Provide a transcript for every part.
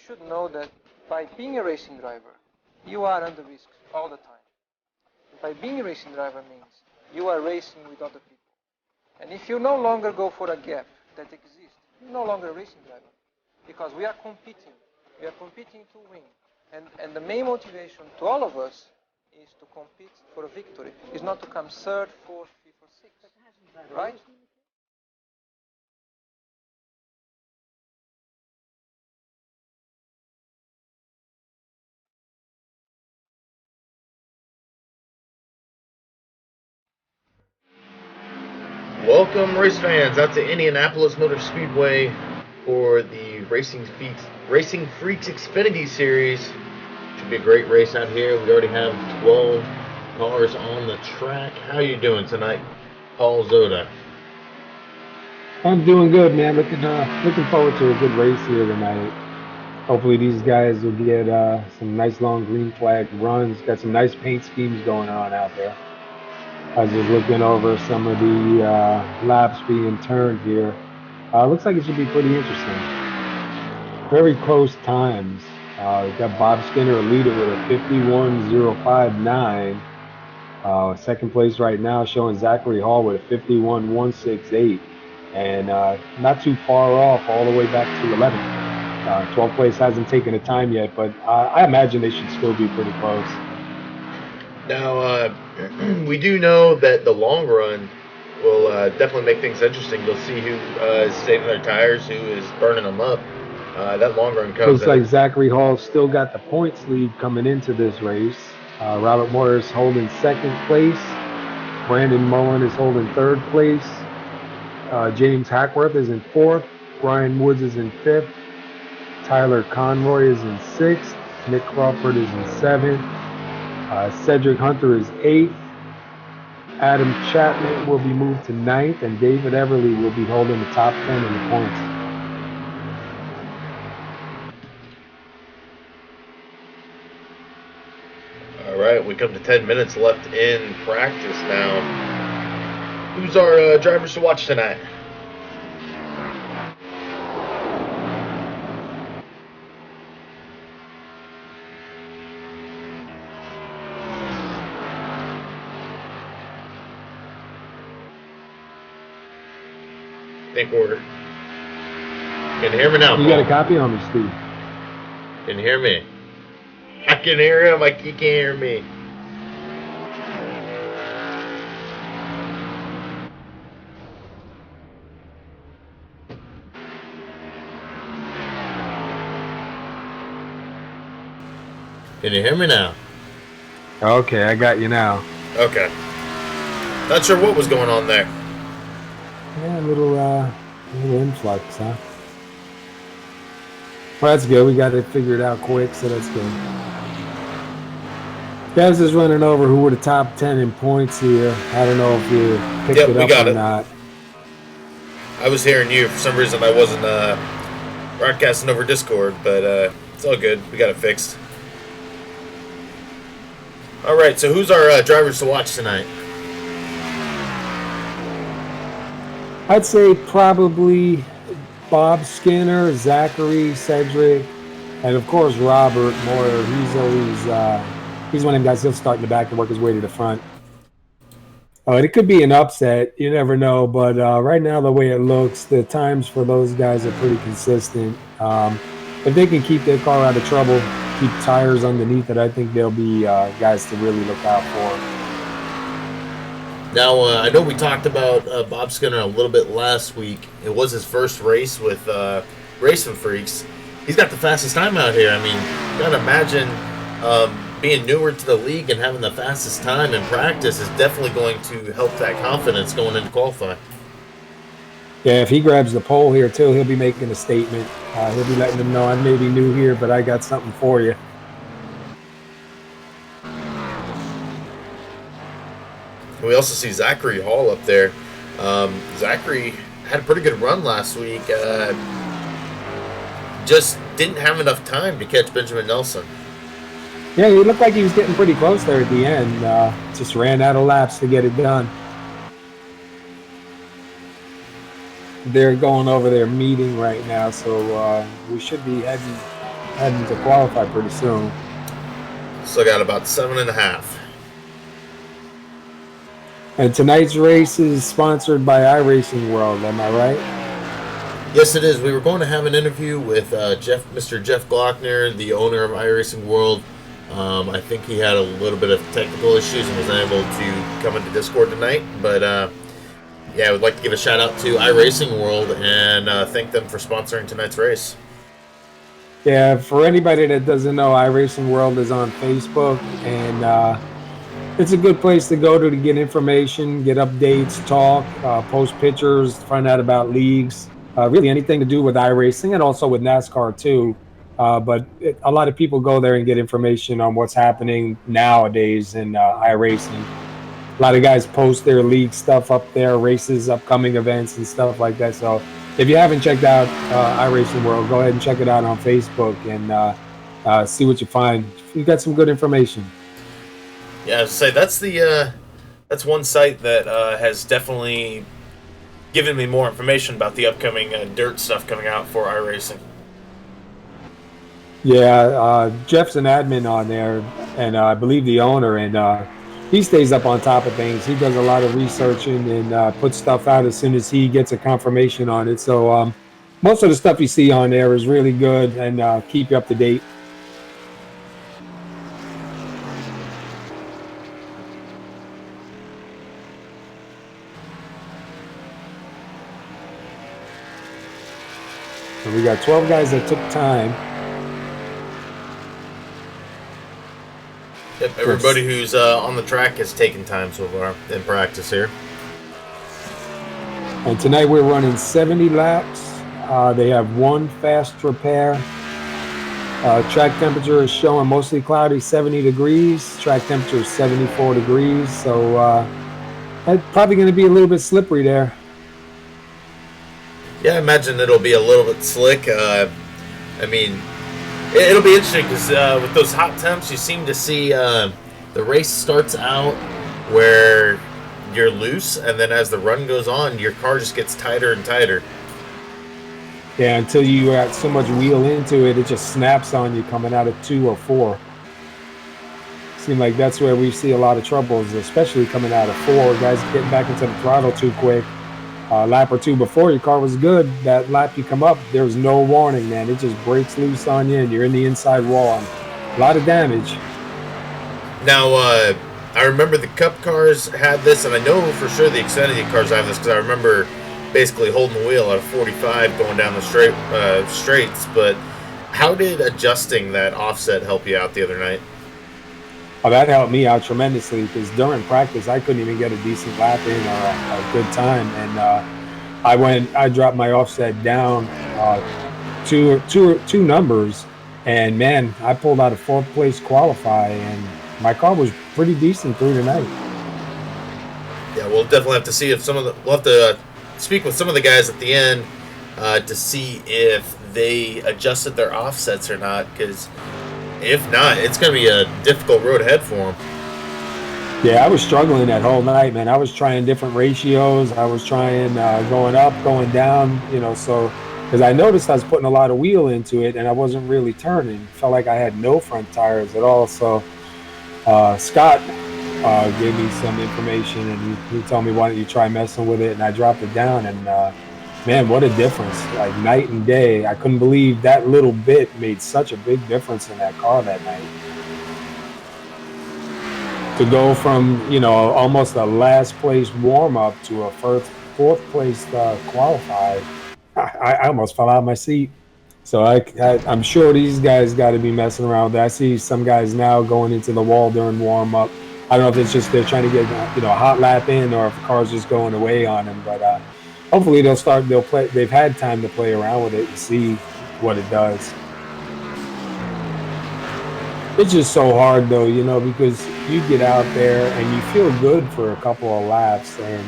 should know that by being a racing driver, you are under risk all the time. By being a racing driver means you are racing with other people. And if you no longer go for a gap that exists, you're no longer a racing driver. Because we are competing. We are competing to win. And the main motivation to all of us is to compete for a victory. It's not to come third, fourth, fifth, or sixth. Right? Welcome, race fans, out to Indianapolis Motor Speedway for the Racing Freaks Xfinity Series. Should be a great race out here. We already have 12 cars on the track. How are you doing tonight, Paul Zoda? I'm doing good, man. Looking forward to a good race here tonight. Hopefully these guys will get some nice long green flag runs. Got some nice paint schemes going on out there. I was just looking over some of the laps being turned here. Looks like it should be pretty interesting. Very close times. We've got Bob Skinner, a leader with a 51.059. Second place right now showing Zachary Hall with a 51.168. And not too far off all the way back to 11th. 12th place hasn't taken a time yet, but I imagine they should still be pretty close. Now, we do know that the long run will definitely make things interesting. You'll see who is saving their tires, who is burning them up. That long run comes. Looks like Zachary Hall still got the points lead coming into this race. Robert Morris holding second place. Brandon Mullen is holding third place. James Hackworth is in fourth. Brian Woods is in fifth. Tyler Conroy is in sixth. Nick Crawford is in seventh. Cedric Hunter is eighth. Adam Chapman will be moved to ninth, and David Everly will be holding the top 10 in the points. All right, we come to 10 minutes left in practice now. Who's our drivers to watch tonight? Think order. Can you hear me now, You Paul? got a copy on me, Steve? Can you hear me? I can hear him. He can't hear me. Can you hear me now? Okay, I got you now. Okay. Not sure what was going on there. Yeah, a little influx, huh? Well, that's good. We got it figured out quick, so that's good. Guys is running over who were the top 10 in points here. I don't know if you picked it up or not. I was hearing you. For some reason, I wasn't broadcasting over Discord, but it's all good. We got it fixed. All right, so who's our drivers to watch tonight? I'd say probably Bob Skinner, Zachary, Cedric, and of course Robert Moyer. He's always he's one of them guys. He'll start in the back and work his way to the front. It could be an upset. You never know. But right now, the way it looks, the times for those guys are pretty consistent. If they can keep their car out of trouble, keep tires underneath it, I think they'll be guys to really look out for. Now, I know we talked about Bob Skinner a little bit last week. It was his first race with RacinFreeks. He's got the fastest time out here. I mean, you got to imagine being newer to the league and having the fastest time in practice is definitely going to help that confidence going into qualifying. Yeah, if he grabs the pole here, too, he'll be making a statement. He'll be letting them know, I may be new here, but I got something for you. We also see Zachary Hall up there. Zachary had a pretty good run last week. Just didn't have enough time to catch Benjamin Nelson. Yeah, he looked like he was getting pretty close there at the end. Just ran out of laps to get it done. They're going over their meeting right now, so we should be heading heading to qualify pretty soon. Still got about 7.5. And tonight's race is sponsored by iRacing World. Am I right? Yes, it is. We were going to have an interview with Mr. Jeff Glockner, the owner of iRacing World. I think he had a little bit of technical issues and was unable to come into Discord tonight. But yeah, I would like to give a shout out to iRacing World and thank them for sponsoring tonight's race. Yeah, for anybody that doesn't know, iRacing World is on Facebook, and it's a good place to go to get information, get updates, talk, post pictures, find out about leagues, really anything to do with iRacing and also with NASCAR too. But a lot of people go there and get information on what's happening nowadays in iRacing. A lot of guys post their league stuff up there, races, upcoming events, and stuff like that. So if you haven't checked out iRacing World, go ahead and check it out on Facebook and see what you find. You got some good information. Yeah, I was say that's one site that has definitely given me more information about the upcoming dirt stuff coming out for iRacing. Yeah, Jeff's an admin on there, and I believe the owner, and he stays up on top of things. He does a lot of researching and puts stuff out as soon as he gets a confirmation on it. So most of the stuff you see on there is really good and keep you up to date. So we got 12 guys that took time. Yep, everybody who's on the track has taken time so far in practice here. And tonight we're running 70 laps. They have one fast repair. Track temperature is showing mostly cloudy, 70 degrees. Track temperature is 74 degrees. So that's probably going to be a little bit slippery there. Yeah, I imagine it'll be a little bit slick. I mean, it'll be interesting because with those hot temps, you seem to see the race starts out where you're loose, and then as the run goes on, your car just gets tighter and tighter. Yeah, until you got so much wheel into it, it just snaps on you coming out of 2 or 4. Seems like that's where we see a lot of troubles, especially coming out of 4. Guys getting back into the throttle too quick. A lap or two before your car was good. That lap you come up, there's no warning, man. It just breaks loose on you, and you're in the inside wall. A lot of damage. Now, I remember the Cup cars had this, and I know for sure the Xfinity cars have this because I remember basically holding the wheel at a 45 going down the straights. But how did adjusting that offset help you out the other night? Oh, that helped me out tremendously because during practice I couldn't even get a decent lap in or a good time, and I dropped my offset down two numbers, and man, I pulled out a 4th place qualify, and my car was pretty decent through the night. Yeah, we'll definitely have to see if we'll have to speak with some of the guys at the end to see if they adjusted their offsets or not, because if not, it's going to be a difficult road ahead for them. Yeah, I was struggling that whole night, man. I was trying different ratios. I was trying going up, going down, so because I noticed I was putting a lot of wheel into it and I wasn't really turning. Felt like I had no front tires at all. So Scott gave me some information, and he told me, why don't you try messing with it? And I dropped it down, and man, what a difference. Like night and day. I couldn't believe that little bit made such a big difference in that car that night. To go from, almost a last place warm up to a 4th place qualify, I almost fell out of my seat. So I'm sure these guys got to be messing around with that. I see some guys now going into the wall during warm up. I don't know if it's just they're trying to get, a hot lap in, or if the car's just going away on them, but hopefully they'll play. They've had time to play around with it and see what it does. It's just so hard though, because you get out there and you feel good for a couple of laps, and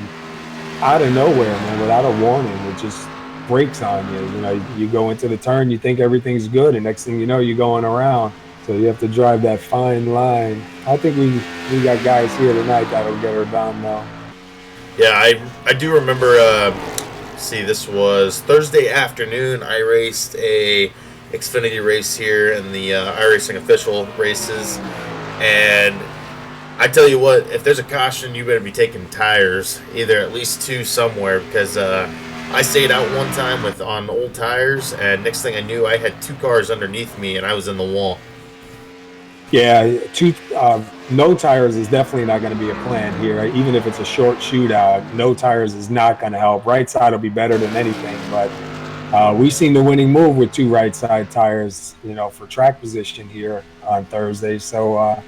out of nowhere, man, without a warning, it just breaks on you. You go into the turn, you think everything's good, and next thing you know, you're going around. So you have to drive that fine line. I think we got guys here tonight that'll get her done though. Yeah, I do remember. This was Thursday afternoon. I raced a Xfinity race here and the iRacing official races. And I tell you what, if there's a caution, you better be taking tires, either at least two somewhere, because I stayed out one time with on old tires, and next thing I knew, I had two cars underneath me, and I was in the wall. Yeah, no tires is definitely not going to be a plan here. Even if it's a short shootout, no tires is not going to help. Right side will be better than anything, but we've seen the winning move with two right side tires, for track position here on Thursday. So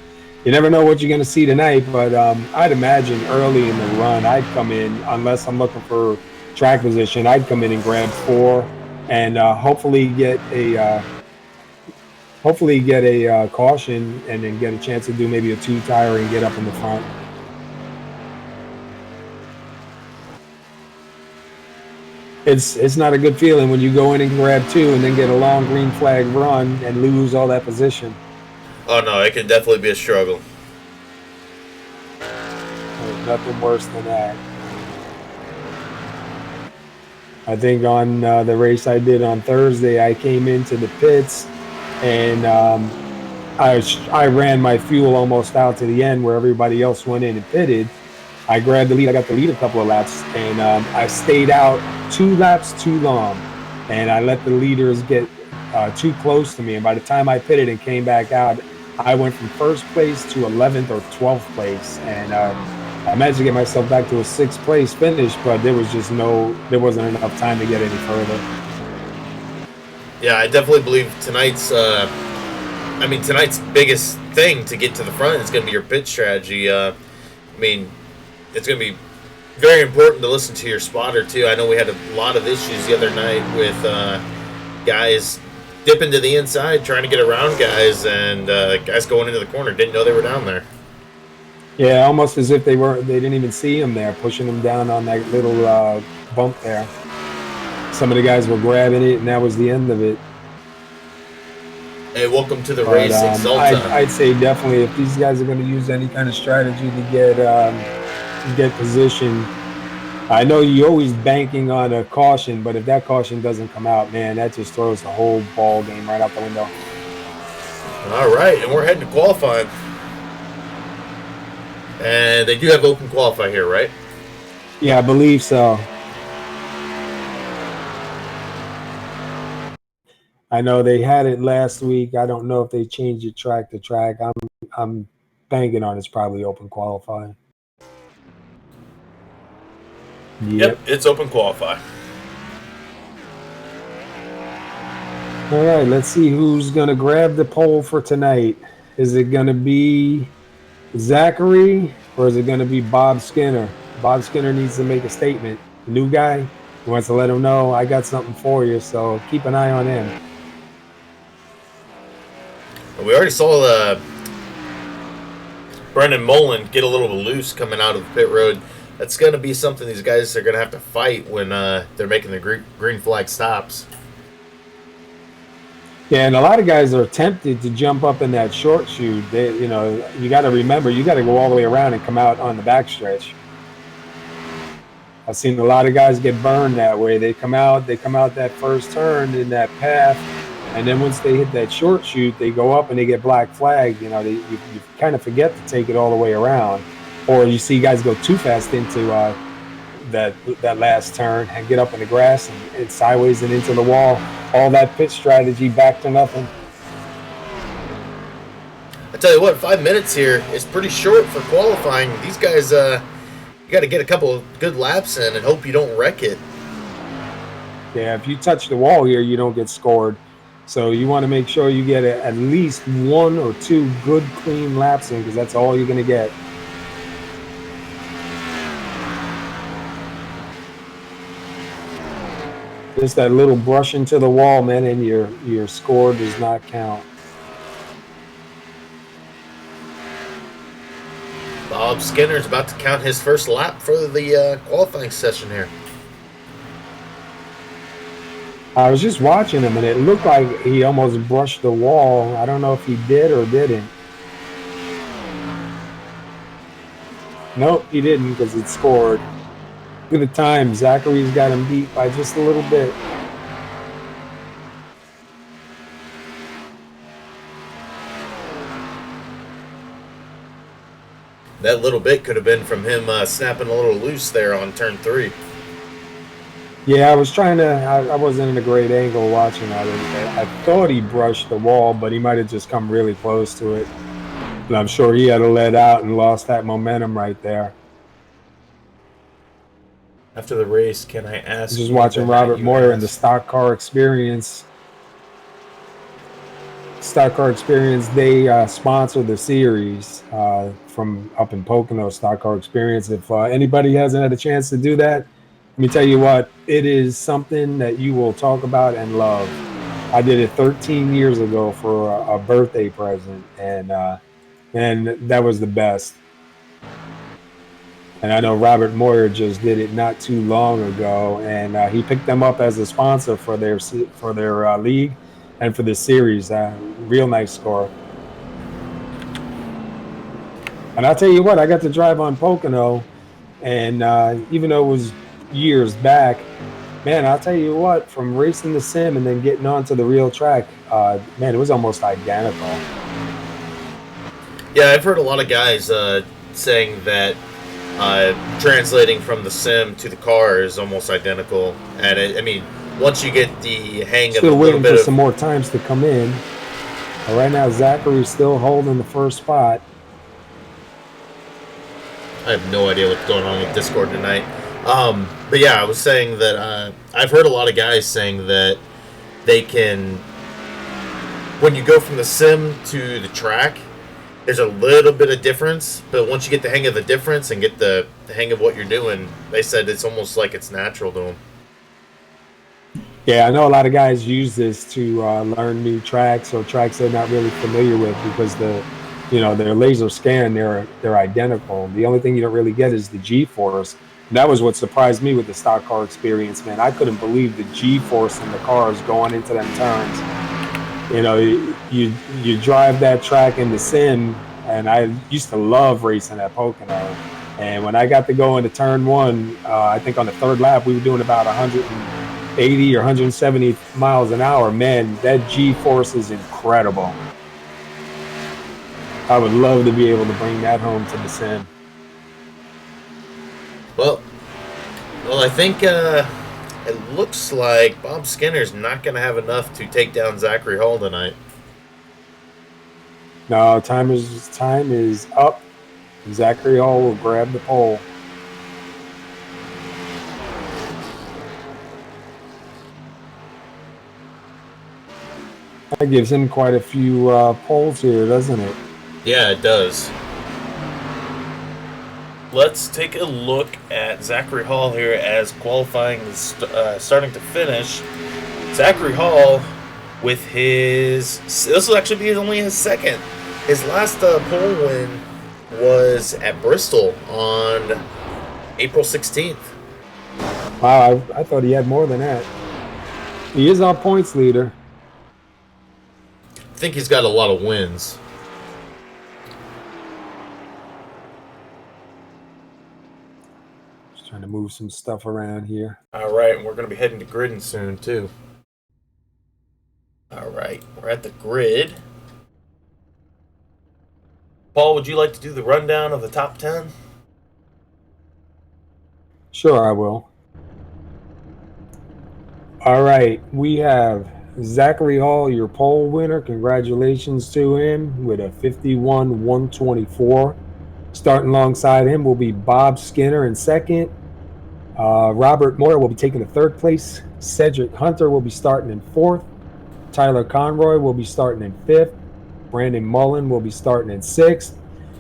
you never know what you're going to see tonight, but I'd imagine early in the run, I'd come in, unless I'm looking for track position, I'd come in and grab 4 and hopefully get a caution and then get a chance to do maybe a 2 tire and get up in the front. It's not a good feeling when you go in and grab 2 and then get a long green flag run and lose all that position. Oh no, it can definitely be a struggle. There's nothing worse than that. I think on the race I did on Thursday, I came into the pits and I ran my fuel almost out to the end where everybody else went in and pitted. I grabbed the lead. I got the lead a couple of laps, and I stayed out 2 laps too long, and I let the leaders get too close to me. And by the time I pitted and came back out, I went from first place to 11th or 12th place, and I managed to get myself back to a 6th place finish, but there wasn't enough time to get any further. Yeah, I definitely believe tonight's biggest thing to get to the front is going to be your pit strategy. It's going to be very important to listen to your spotter, too. I know we had a lot of issues the other night with guys dipping to the inside, trying to get around guys, and guys going into the corner didn't know they were down there. Yeah, almost as if they didn't even see him there, pushing him down on that little bump there. Some of the guys were grabbing it, and that was the end of it. Hey, welcome to the race, Exalta. I'd say definitely if these guys are going to use any kind of strategy to get position, I know you're always banking on a caution, but if that caution doesn't come out, man, that just throws the whole ball game right out the window. All right, and we're heading to qualifying. And they do have open qualify here, right? Yeah, I believe so. I know they had it last week. I don't know if they changed it track to track. I'm banking on it's probably open qualifying. Yep, it's open qualify. All right, let's see who's going to grab the pole for tonight. Is it going to be Zachary or is it going to be Bob Skinner? Bob Skinner needs to make a statement. The new guy, he wants to let him know, I got something for you, so keep an eye on him. We already saw Brendan Mullen get a little loose coming out of the pit road. That's going to be something these guys are going to have to fight when they're making the green flag stops. Yeah, and a lot of guys are tempted to jump up in that short chute. You got to remember, you got to go all the way around and come out on the backstretch. I've seen a lot of guys get burned that way. They come out that first turn in that path, and then once they hit that short chute, they go up and they get black flagged. You kind of forget to take it all the way around, or you see guys go too fast into that last turn and get up in the grass and it's sideways and into the wall. All that pit strategy back to nothing. I tell you what, 5 minutes here is pretty short for qualifying. These guys, you got to get a couple of good laps in and hope you don't wreck it. Yeah, if you touch the wall here, you don't get scored. So you want to make sure you get at least 1 or 2 good, clean laps in because that's all you're going to get. Just that little brush into the wall, man, and your score does not count. Bob Skinner's about to count his first lap for the qualifying session here. I was just watching him, and it looked like he almost brushed the wall. I don't know if he did or didn't. Nope, he didn't because it scored. Look at the time. Zachary's got him beat by just a little bit. That little bit could have been from him snapping a little loose there on turn 3. Yeah, I was trying to. I wasn't in a great angle watching that. I thought he brushed the wall, but he might have just come really close to it. And I'm sure he had to let out and lost that momentum right there. After the race, can I ask Just you watching the Robert you Moyer in the asked? Stock Car Experience. Stock Car Experience, they sponsor the series from up in Pocono. Stock Car Experience. If anybody hasn't had a chance to do that, let me tell you what, it is something that you will talk about and love. I did it 13 years ago for a birthday present, and that was the best. And I know Robert Moyer just did it not too long ago, and he picked them up as a sponsor for their league and for the series. Real nice score. And I'll tell you what, I got to drive on Pocono, and even though it was years back, man, I'll tell you what, from racing the sim and then getting onto the real track, man, it was almost identical. Yeah, I've heard a lot of guys saying that translating from the sim to the car is almost identical. And I mean, once you get the hang of a Still little waiting bit for of some more times to come in. But right now, Zachary's still holding the first spot. I have no idea what's going on with Discord tonight. But yeah, I was saying that I've heard a lot of guys saying that they can, when you go from the sim to the track, there's a little bit of difference, but once you get the hang of the difference and get the hang of what you're doing, they said it's almost like it's natural to them. Yeah, I know a lot of guys use this to learn new tracks or tracks they're not really familiar with because their laser scan, they're identical. The only thing you don't really get is the G-force. And that was what surprised me with the Stock Car Experience, man. I couldn't believe the G-force in the cars going into them turns. You know, you drive that track in the sim, and I used to love racing at Pocono. And when I got to go into turn 1, I think on the third lap, we were doing about 180 or 170 miles an hour. Man, that G-force is incredible. I would love to be able to bring that home to the sim. Well, I think it looks like Bob Skinner's not going to have enough to take down Zachary Hall tonight. No, time is up. Zachary Hall will grab the pole. That gives him quite a few poles here, doesn't it? Yeah, it does. Let's take a look at Zachary Hall here as qualifying is starting to finish. Zachary Hall with this will actually be only his second. His last pole win was at Bristol on April 16th. Wow, I thought he had more than that. He is our points leader. I think he's got a lot of wins. Just trying to move some stuff around here. All right, and we're going to be heading to gridding soon, too. All right, we're at the grid. Paul, would you like to do the rundown of the top 10? Sure, I will. All right, we have Zachary Hall, your pole winner. Congratulations to him with a 51-124. Starting alongside him will be Bob Skinner in second. Robert Moyer will be taking the third place. Cedric Hunter will be starting in fourth. Tyler Conroy will be starting in fifth. Brandon Mullen will be starting in sixth.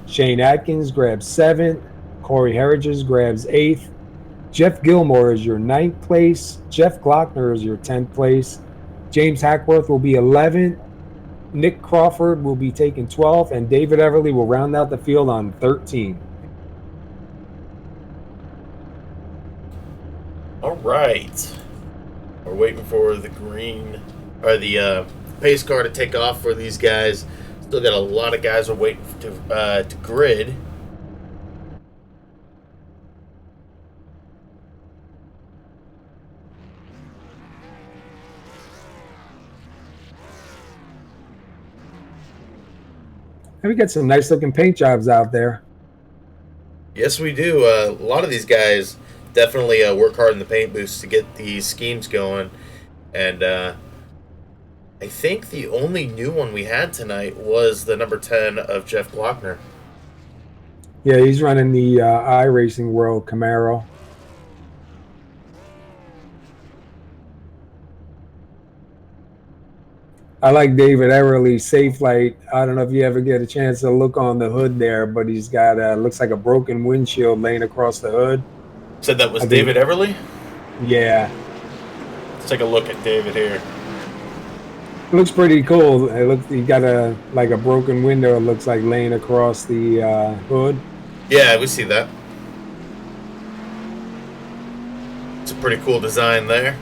Shane Atkins grabs seventh. Corey Herridges grabs eighth. Jeff Gilmore is your ninth place. Jeff Glockner is your 10th place. James Hackworth will be 11th. Nick Crawford will be taking 12th. And David Everly will round out the field on 13. All right. We're waiting for the green or the pace car to take off for these guys. Still got a lot of guys are waiting to grid. And we got some nice looking paint jobs out there. Yes, we do. A lot of these guys definitely work hard in the paint booths to get these schemes going. And I think the only new one we had tonight was the number 10 of Jeff Glockner. Yeah, he's running the iRacing World Camaro. I like David Everly's safe light. I don't know if you ever get a chance to look on the hood there, but he's got looks like a broken windshield laying across the hood. Said that was I think, David Everly? yeah. Let's take a look at David here. It looks pretty cool. It looks he got a broken window. It looks like laying across the hood. Yeah, we see that. It's a pretty cool design there.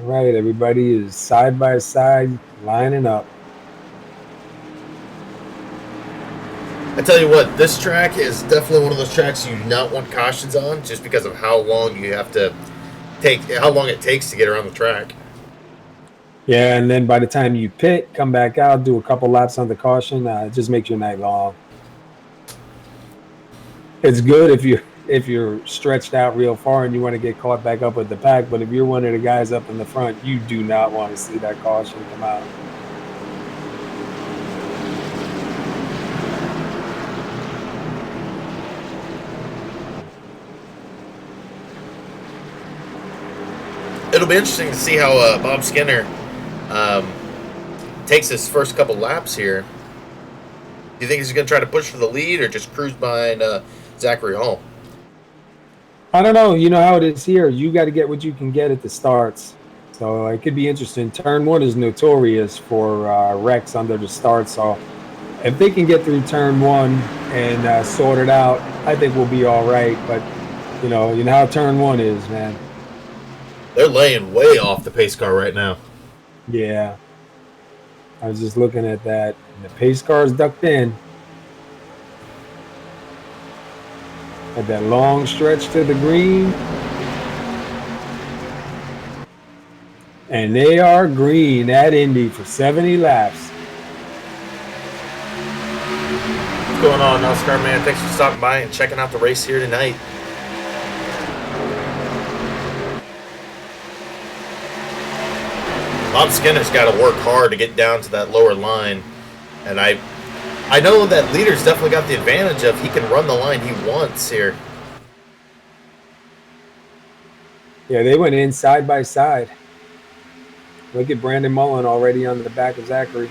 All right, everybody is side by side lining up. I tell you what, this track is definitely one of those tracks you do not want cautions on, just because of how long you have to how long it takes to get around the track. Yeah, and then by the time you pit, come back out, do a couple laps on the caution, it just makes your night long. It's good if you're stretched out real far and you want to get caught back up with the pack, but if you're one of the guys up in the front, you do not want to see that caution come out. It'll be interesting to see how Bob Skinner takes his first couple laps here. Do you think he's going to try to push for the lead or just cruise behind Zachary Hall? I don't know. You know how it is here. You got to get what you can get at the starts. So it could be interesting. Turn 1 is notorious for wrecks under the start. So if they can get through turn 1 and sort it out, I think we'll be all right. But, you know how turn 1 is, man. They're laying way off the pace car right now. Yeah. I was just looking at that. And the pace car's ducked in. At that long stretch to the green. And they are green at Indy for 70 laps. What's going on, Oscar, man? Thanks for stopping by and checking out the race here tonight. Bob Skinner's got to work hard to get down to that lower line. And I know that leader's definitely got the advantage of he can run the line he wants here. Yeah, they went in side by side. Look at Brandon Mullen already on the back of Zachary.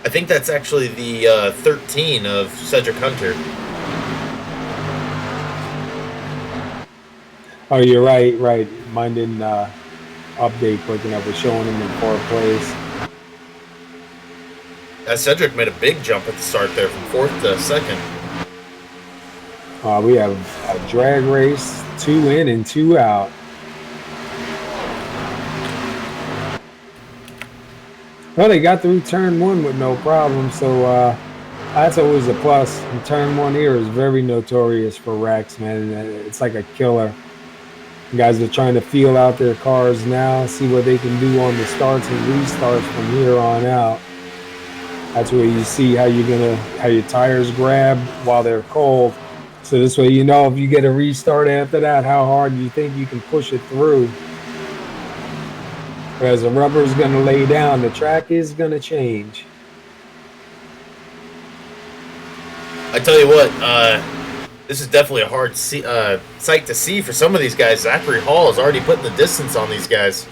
I think that's actually the 13 of Cedric Hunter. Oh, you're right. Mine didn't update quick enough. It's showing him in 4th place. Cedric made a big jump at the start there from 4th to 2nd. We have a drag race, 2 in and 2 out. Well, they got through turn 1 with no problem, so that's always a plus. And turn 1 here is very notorious for wrecks, man. It's like a killer. Guys are trying to feel out their cars now, see what they can do on the starts and restarts from here on out. That's where you see how your tires grab while they're cold. So this way, if you get a restart after that, how hard you think you can push it through. But as the rubber is going to lay down, the track is going to change. I tell you what, this is definitely a hard sight to see for some of these guys. Zachary Hall is already putting the distance on these guys.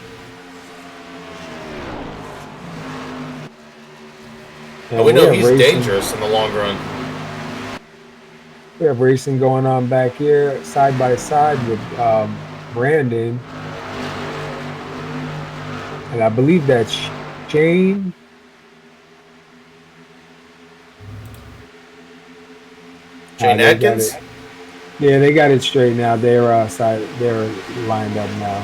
But we know he's dangerous in the long run. We have racing going on back here, side by side with Brandon. And I believe that's Shane. Shane Atkins? Yeah, they got it straight now. They're lined up now.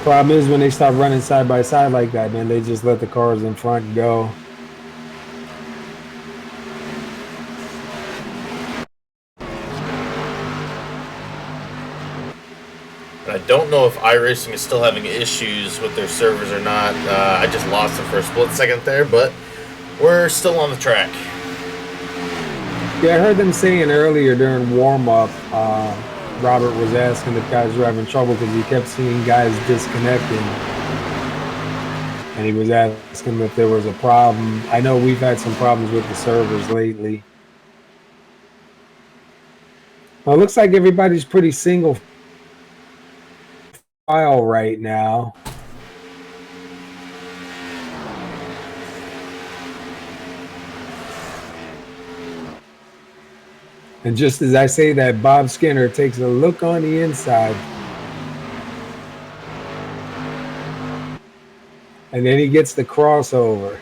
Problem is when they start running side by side like that, man, they just let the cars in front go. I don't know if iRacing is still having issues with their servers or not. I just lost it for a split second there, but we're still on the track. Yeah, I heard them saying earlier during warm-up, Robert was asking if guys were having trouble because he kept seeing guys disconnecting. And he was asking if there was a problem. I know we've had some problems with the servers lately. Well, it looks like everybody's pretty single file right now. And just as I say that, Bob Skinner takes a look on the inside. And then he gets the crossover.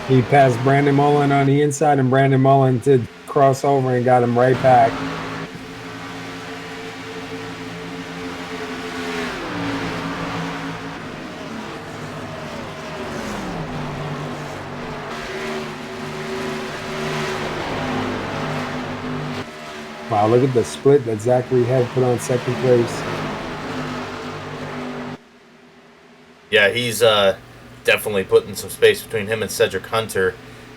He passed Brandon Mullen on the inside, and Brandon Mullen did crossover and got him right back. Wow, look at the split that Zachary had put on second place. Yeah, he's definitely putting some space between him and Cedric Hunter.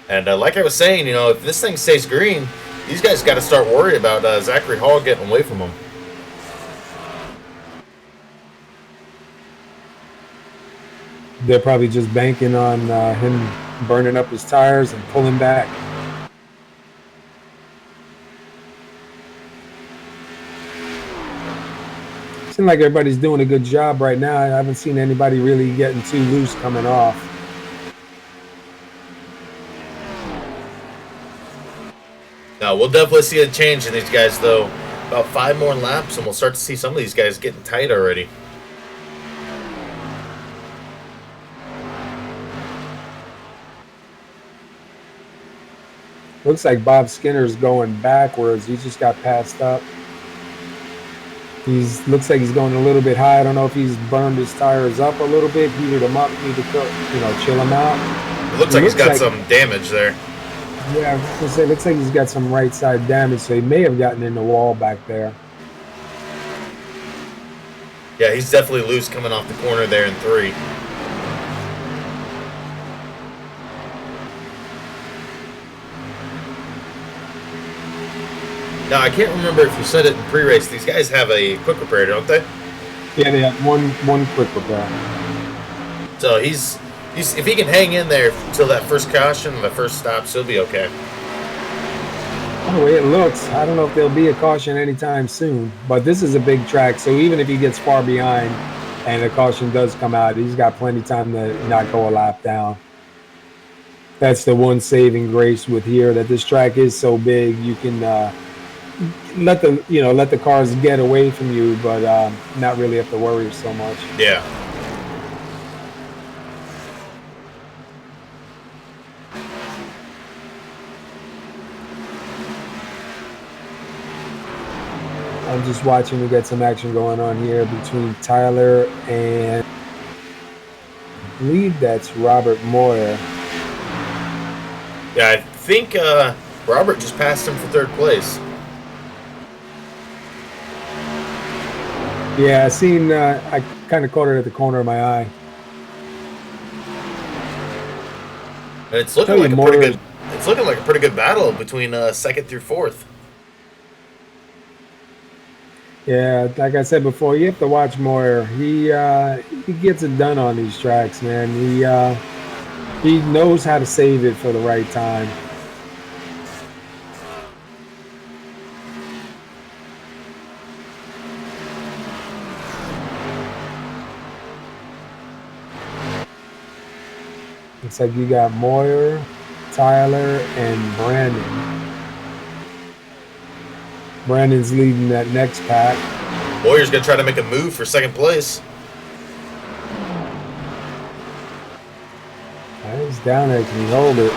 And like I was saying, you know, if this thing stays green, these guys got to start worrying about Zachary Hall getting away from him. They're probably just banking on him burning up his tires and pulling back. Seems like everybody's doing a good job right now. I haven't seen anybody really getting too loose coming off. No, we'll definitely see a change in these guys, though. About 5 more laps, and we'll start to see some of these guys getting tight already. Looks like Bob Skinner's going backwards. He just got passed up. Looks like he's going a little bit high. I don't know if he's burned his tires up a little bit, heated them up, need to chill him out. It looks like he's got some damage there. Yeah, I was gonna say, it looks like he's got some right side damage, so he may have gotten in the wall back there. Yeah, he's definitely loose coming off the corner there in 3. Now, I can't remember if you said it in pre-race. These guys have a quick repair, don't they? Yeah, they have one quick repair. So he's if he can hang in there until that first caution and the first stop, he'll be okay. The way it looks, I don't know if there'll be a caution anytime soon. But this is a big track, so even if he gets far behind and a caution does come out, he's got plenty of time to not go a lap down. That's the one saving grace with here, that this track is so big, you can let the cars get away from you, but not really have to worry so much. Yeah. I'm just watching. We got some action going on here between Tyler and I believe that's Robert Moyer. Yeah, I think Robert just passed him for 3rd place. Yeah, I seen. I kind of caught it at the corner of my eye. And it's looking like a pretty good. It's looking like a pretty good battle between 2nd through 4th. Yeah, like I said before, you have to watch Moyer. He gets it done on these tracks, man. He knows how to save it for the right time. Looks like you got Moyer, Tyler, and Brandon. Brandon's leading that next pack. Moyer's going to try to make a move for 2nd place. He's down there. Can he hold it?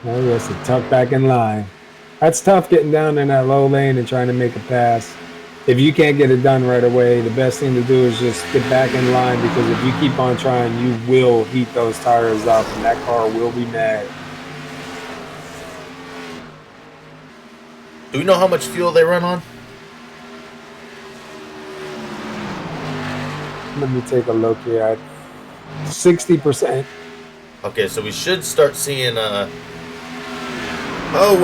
Oh, he has to tuck back in line. That's tough, getting down in that low lane and trying to make a pass. If you can't get it done right away, the best thing to do is just get back in line, because if you keep on trying, you will heat those tires up and that car will be mad. Do we know how much fuel they run on? Let me take a look here at 60%. Okay, so we should start seeing, what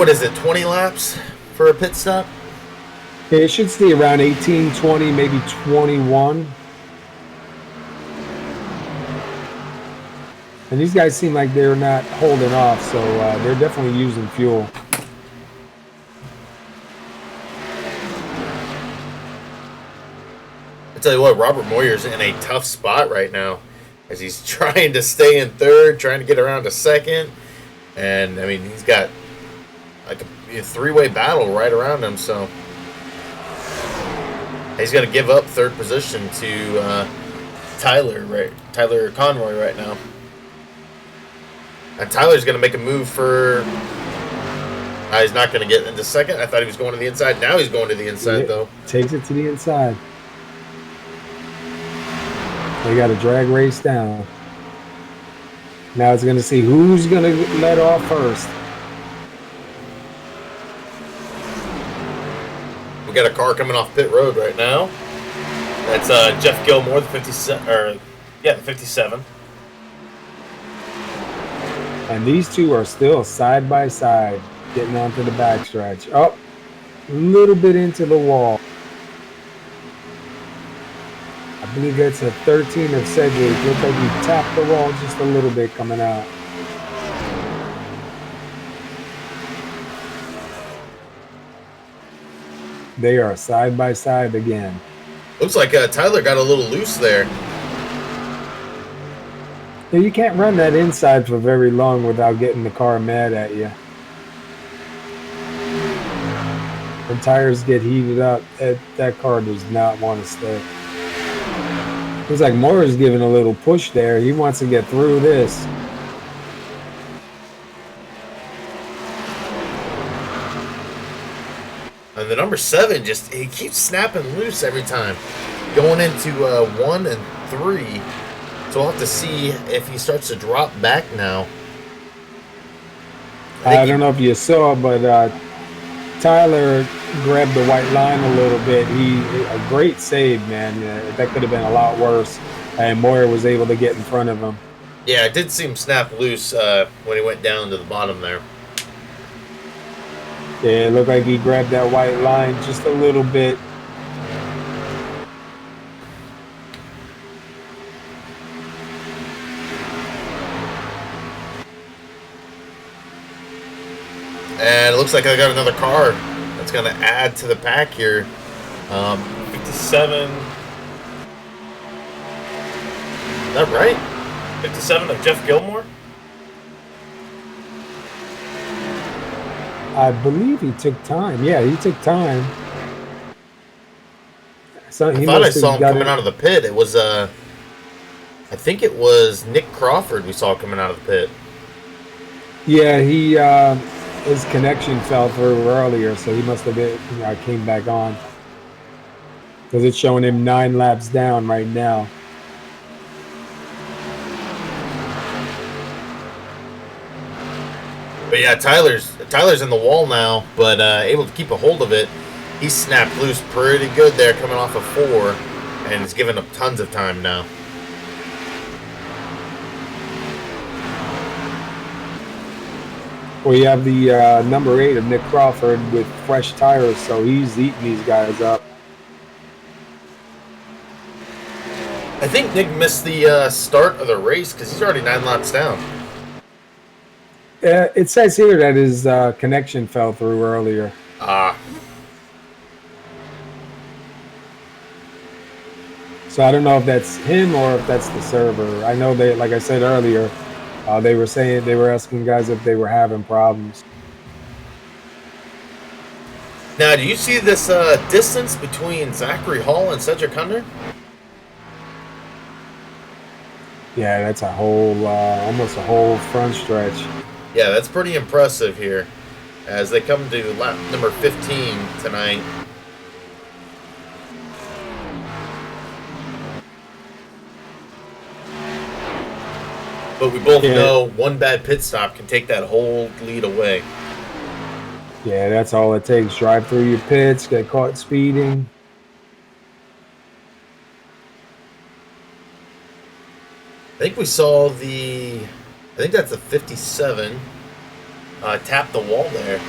is it, 20 laps for a pit stop? Yeah, it should stay around 18, 20, maybe 21. And these guys seem like they're not holding off, so they're definitely using fuel. I tell you what, Robert Moyer's in a tough spot right now as he's trying to stay in third, trying to get around to second. And, I mean, he's got like a three-way battle right around him, so he's going to give up third position to Tyler Conroy right now. And Tyler's going to make a move for... he's not going to get into second. I thought he was going to the inside. Now he's going to the inside, though. Takes it to the inside. They got a drag race down. Now it's going to see who's going to let off first. We got a car coming off pit road right now. That's Jeff Gilmore, the 57. The 57. And these two are still side by side, getting onto the backstretch. Oh, a little bit into the wall. I believe that's a 13 of Cedric. Looks like he tapped the wall just a little bit coming out. They are side by side again. Looks like Tyler got a little loose there. Yeah, you can't run that inside for very long without getting the car mad at you. When tires get heated up, that car does not want to stay. Looks like Moore's giving a little push there. He wants to get through this. And the number 7 he keeps snapping loose every time. Going into 1 and 3. So we'll have to see if he starts to drop back now. I don't know if you saw, but Tyler grabbed the white line a little bit. A great save, man. That could have been a lot worse. And Moyer was able to get in front of him. Yeah, I did see him snap loose when he went down to the bottom there. Yeah, it looked like he grabbed that white line just a little bit. And it looks like I got another car that's going to add to the pack here. 57. Is that right? 57 of Jeff Gilmore? I believe he took time. Yeah, he took time. So I thought I saw him coming out of the pit. It was, I think it was Nick Crawford we saw coming out of the pit. Yeah, his connection fell through earlier, so he must have been, came back on. Because it's showing him 9 laps down right now. But yeah, Tyler's in the wall now, but able to keep a hold of it. He snapped loose pretty good there coming off of 4, and it's giving up tons of time now. Well, you have the number 8 of Nick Crawford with fresh tires, so he's eating these guys up. I think Nick missed the start of the race because he's already 9 laps down. It says here that his connection fell through earlier. So I don't know if that's him or if that's the server. I know they, like I said earlier, they were asking guys if they were having problems. Now, do you see this distance between Zachary Hall and Cedric Hunter? Yeah, that's a whole, almost a whole front stretch. Yeah, that's pretty impressive here as they come to lap number 15 tonight. But we both Yeah. know one bad pit stop can take that whole lead away. Yeah, that's all it takes. Drive through your pits, get caught speeding. I think we saw I think that's a 57, tap the wall there.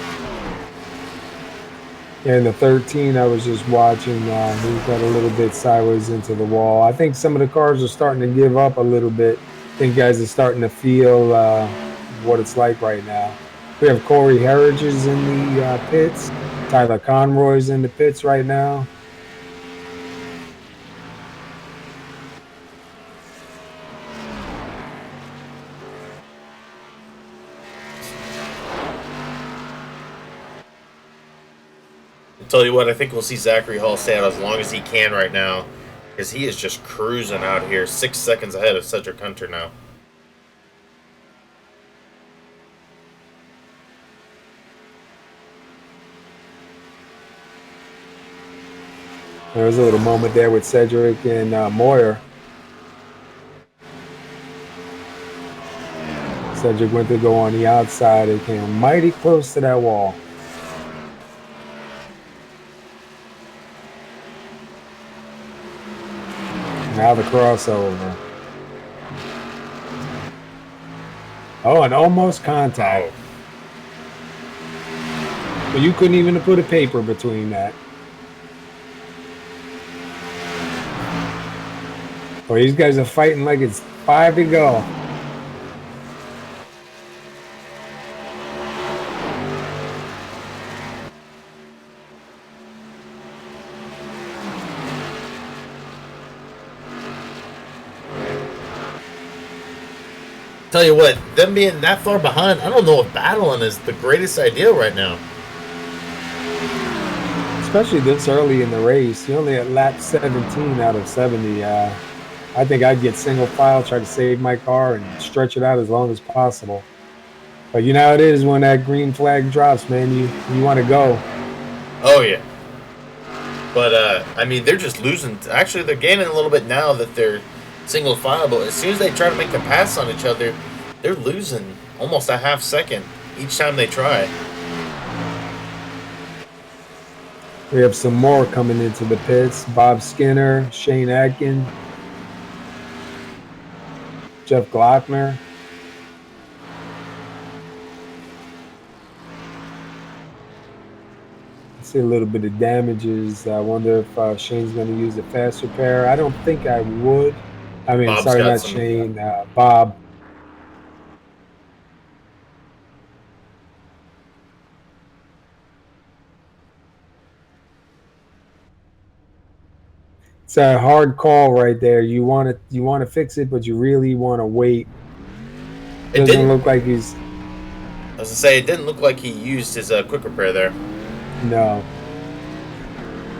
And the 13, I was just watching. He got a little bit sideways into the wall. I think some of the cars are starting to give up a little bit. I think guys are starting to feel what it's like right now. We have Corey Herridge's in the pits. Tyler Conroy's in the pits right now. Tell you what, I think we'll see Zachary Hall stay out as long as he can right now, because he is just cruising out here, 6 seconds ahead of Cedric Hunter now. There was a little moment there with Cedric and Moyer. Cedric went to go on the outside. It came mighty close to that wall. Now the crossover. Oh, and almost contact. But you couldn't even put a paper between that. Oh, these guys are fighting like it's 5 to go. Tell you what, them being that far behind, I don't know if battling is the greatest idea right now. Especially this early in the race. You're only at lap 17 out of 70. I think I'd get single file, try to save my car, and stretch it out as long as possible. But you know how it is when that green flag drops, man. You want to go. Oh, yeah. But, I mean, they're just losing. Actually, they're gaining a little bit now that they're single file, but as soon as they try to make the pass on each other, they're losing almost a half second each time they try. We have some more coming into the pits. Bob Skinner, Shane Atkin, Jeff Glockner. I see a little bit of damages. I wonder if Shane's going to use a fast repair. I don't think I would. I mean, Bob's sorry, got not some. Shane, Bob. It's a hard call right there. You want to fix it, but you really want to wait. It Doesn't didn't look like he's. I was gonna say, it didn't look like he used his quick repair there. No.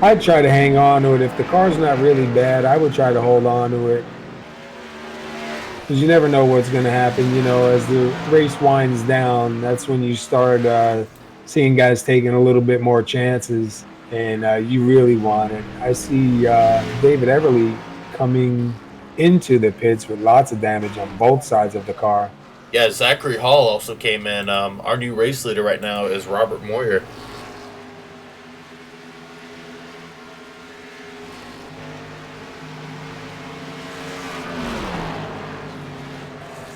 I'd try to hang on to it. If the car's not really bad, I would try to hold on to it. Because you never know what's going to happen. You know, as the race winds down, that's when you start seeing guys taking a little bit more chances. And you really want it. I see David Everly coming into the pits with lots of damage on both sides of the car. Yeah, Zachary Hall also came in. Our new race leader right now is Robert Moyer.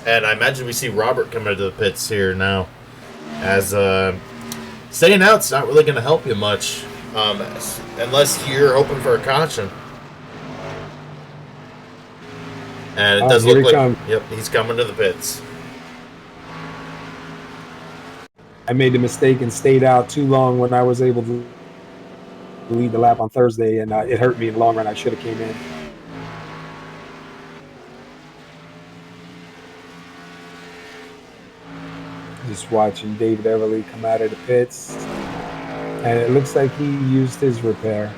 And I imagine we see Robert come into the pits here now. As staying out's not really going to help you much unless you're open for a caution. And it does look like, yep, he's coming to the pits. I made the mistake and stayed out too long when I was able to lead the lap on Thursday, and it hurt me in the long run. I should have came in. Just watching David Everly come out of the pits, and it looks like he used his repair.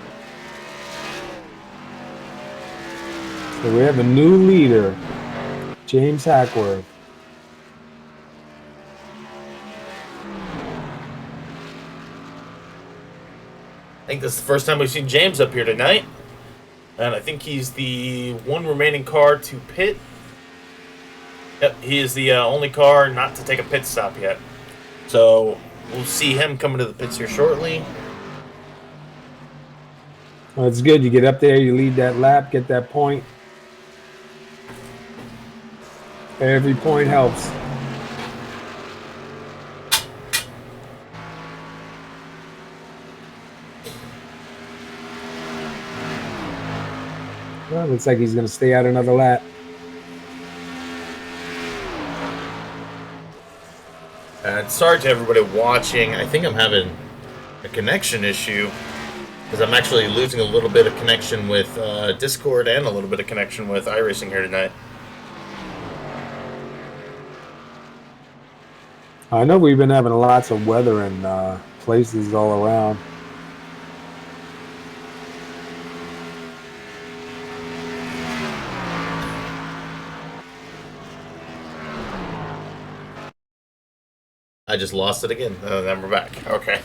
So we have a new leader, James Hackworth. I think this is the first time we've seen James up here tonight. And I think he's the one remaining car to pit. Yep, he is the only car not to take a pit stop yet. So we'll see him coming to the pits here shortly. Well, it's good. You get up there, you lead that lap, get that point. Every point helps. Well, looks like he's going to stay out another lap. Sorry to everybody watching. I think I'm having a connection issue because I'm actually losing a little bit of connection with Discord and a little bit of connection with iRacing here tonight. I know we've been having lots of weather in places all around. I just lost it again. Then we're back. Okay.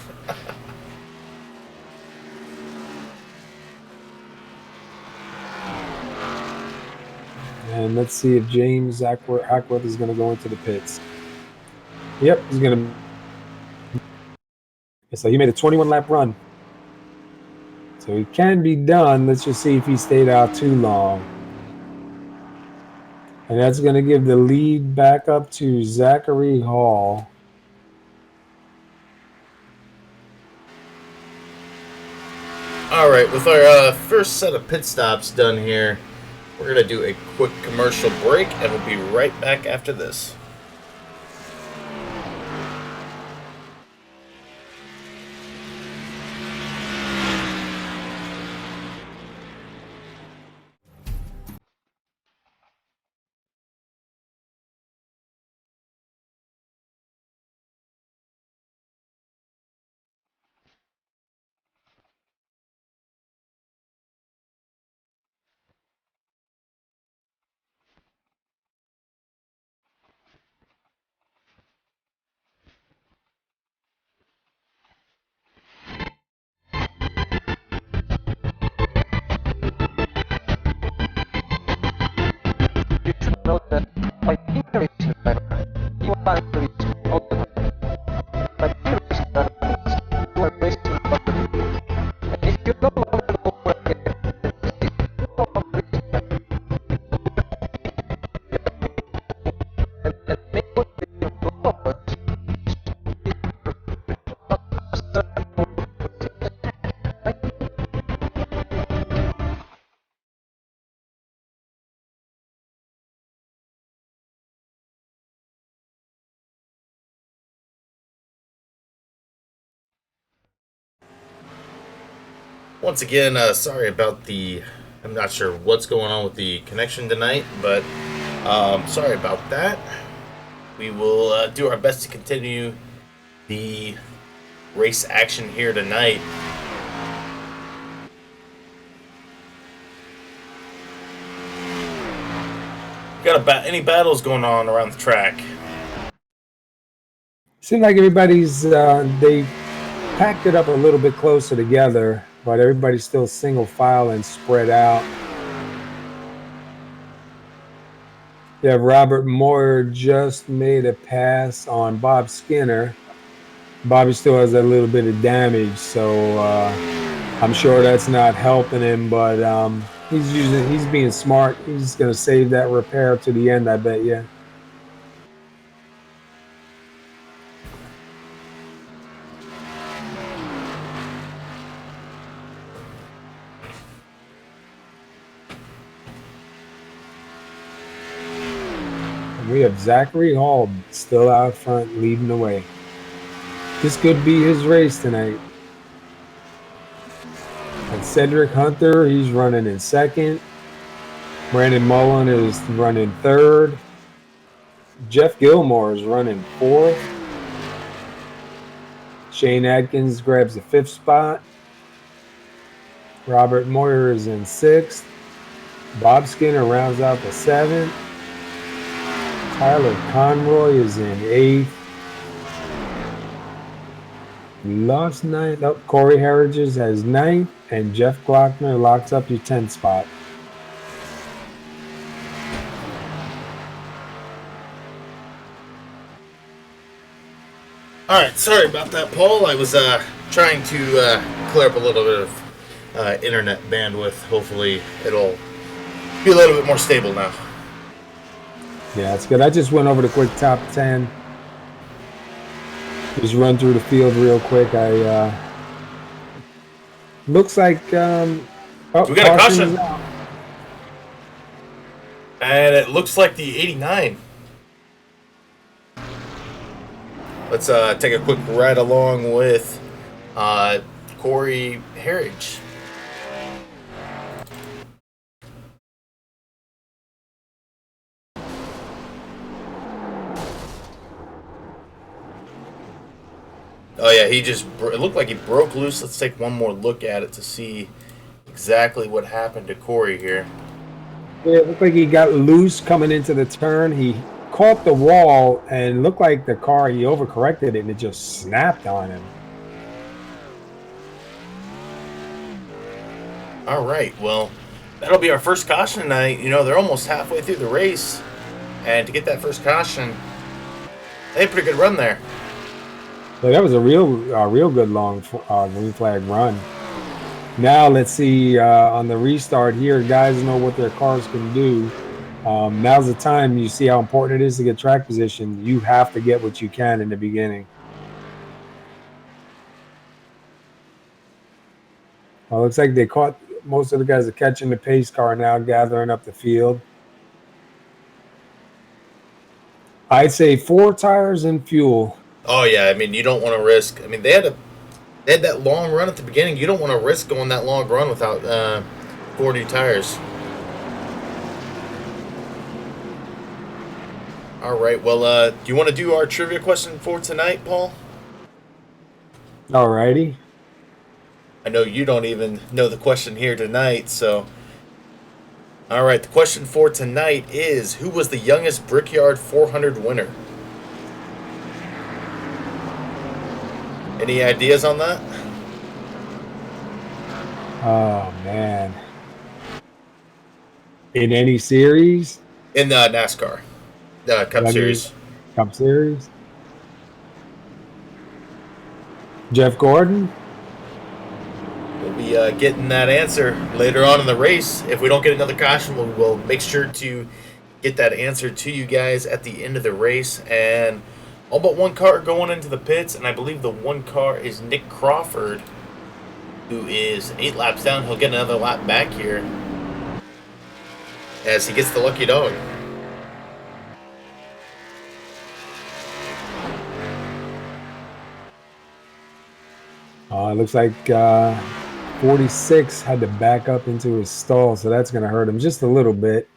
And let's see if James Hackworth is going to go into the pits. Yep, he's going to. So he made a 21-lap run. So he can be done. Let's just see if he stayed out too long. And that's going to give the lead back up to Zachary Hall. All right, with our first set of pit stops done here, we're going to do a quick commercial break, and we'll be right back after this. You should know that by being a racing driver, you are at risk all the time. By being a racing driver means you are racing with other people. And if you no longer go for a gap, you no longer racing driver. And make what they do Once again, sorry about the... I'm not sure what's going on with the connection tonight, but sorry about that. We will do our best to continue the race action here tonight. Got any battles going on around the track? Seems like everybody's they packed it up a little bit closer together, but everybody's still single file and spread out. Yeah, Robert Moore just made a pass on Bob Skinner. Bobby still has a little bit of damage, so I'm sure that's not helping him, but he's being smart. He's going to save that repair to the end, I bet you. We have Zachary Hall still out front leading the way. This could be his race tonight. And Cedric Hunter, he's running in second. Brandon Mullen is running third. Jeff Gilmore is running fourth. Shane Adkins grabs the fifth spot. Robert Moyer is in sixth. Bob Skinner rounds out the seventh. Tyler Conroy is in eighth. Lost ninth. Oh, Corey Harridges has ninth, and Jeff Glockner locks up your 10th spot. All right, sorry about that, Paul. I was trying to clear up a little bit of internet bandwidth. Hopefully, it'll be a little bit more stable now. Yeah, it's good. I just went over the quick top 10. Just run through the field real quick. Looks like We got a caution. And it looks like the 89. Let's take a quick ride along with Corey Harridge. Oh yeah, it looked like he broke loose. Let's take one more look at it to see exactly what happened to Corey here. Yeah, it looked like he got loose coming into the turn. He caught the wall and looked like he overcorrected it and it just snapped on him. All right, well, that'll be our first caution tonight. You know, they're almost halfway through the race, and to get that first caution, they had a pretty good run there. So that was a real good long green flag run. Now let's see on the restart here, guys know what their cars can do. Now's the time you see how important it is to get track position. You have to get what you can in the beginning. Well, looks like they caught most of the guys are catching the pace car now, gathering up the field. I'd say 4 tires and fuel. Oh yeah, I mean you don't want to risk. I mean they had that long run at the beginning. You don't want to risk going that long run without 40 tires. All right. Well, do you want to do our trivia question for tonight, Paul? All righty. I know you don't even know the question here tonight, so. All right, the question for tonight is, who was the youngest Brickyard 400 winner? Any ideas on that? Oh, man. In any series? In the NASCAR. The Cup Series. Cup Series? Jeff Gordon? We'll be getting that answer later on in the race. If we don't get another caution, we'll make sure to get that answer to you guys at the end of the race. And all but one car going into the pits, and I believe the one car is Nick Crawford, who is 8 laps down. He'll get another lap back here as he gets the lucky dog. It looks like 46 had to back up into his stall, so that's going to hurt him just a little bit.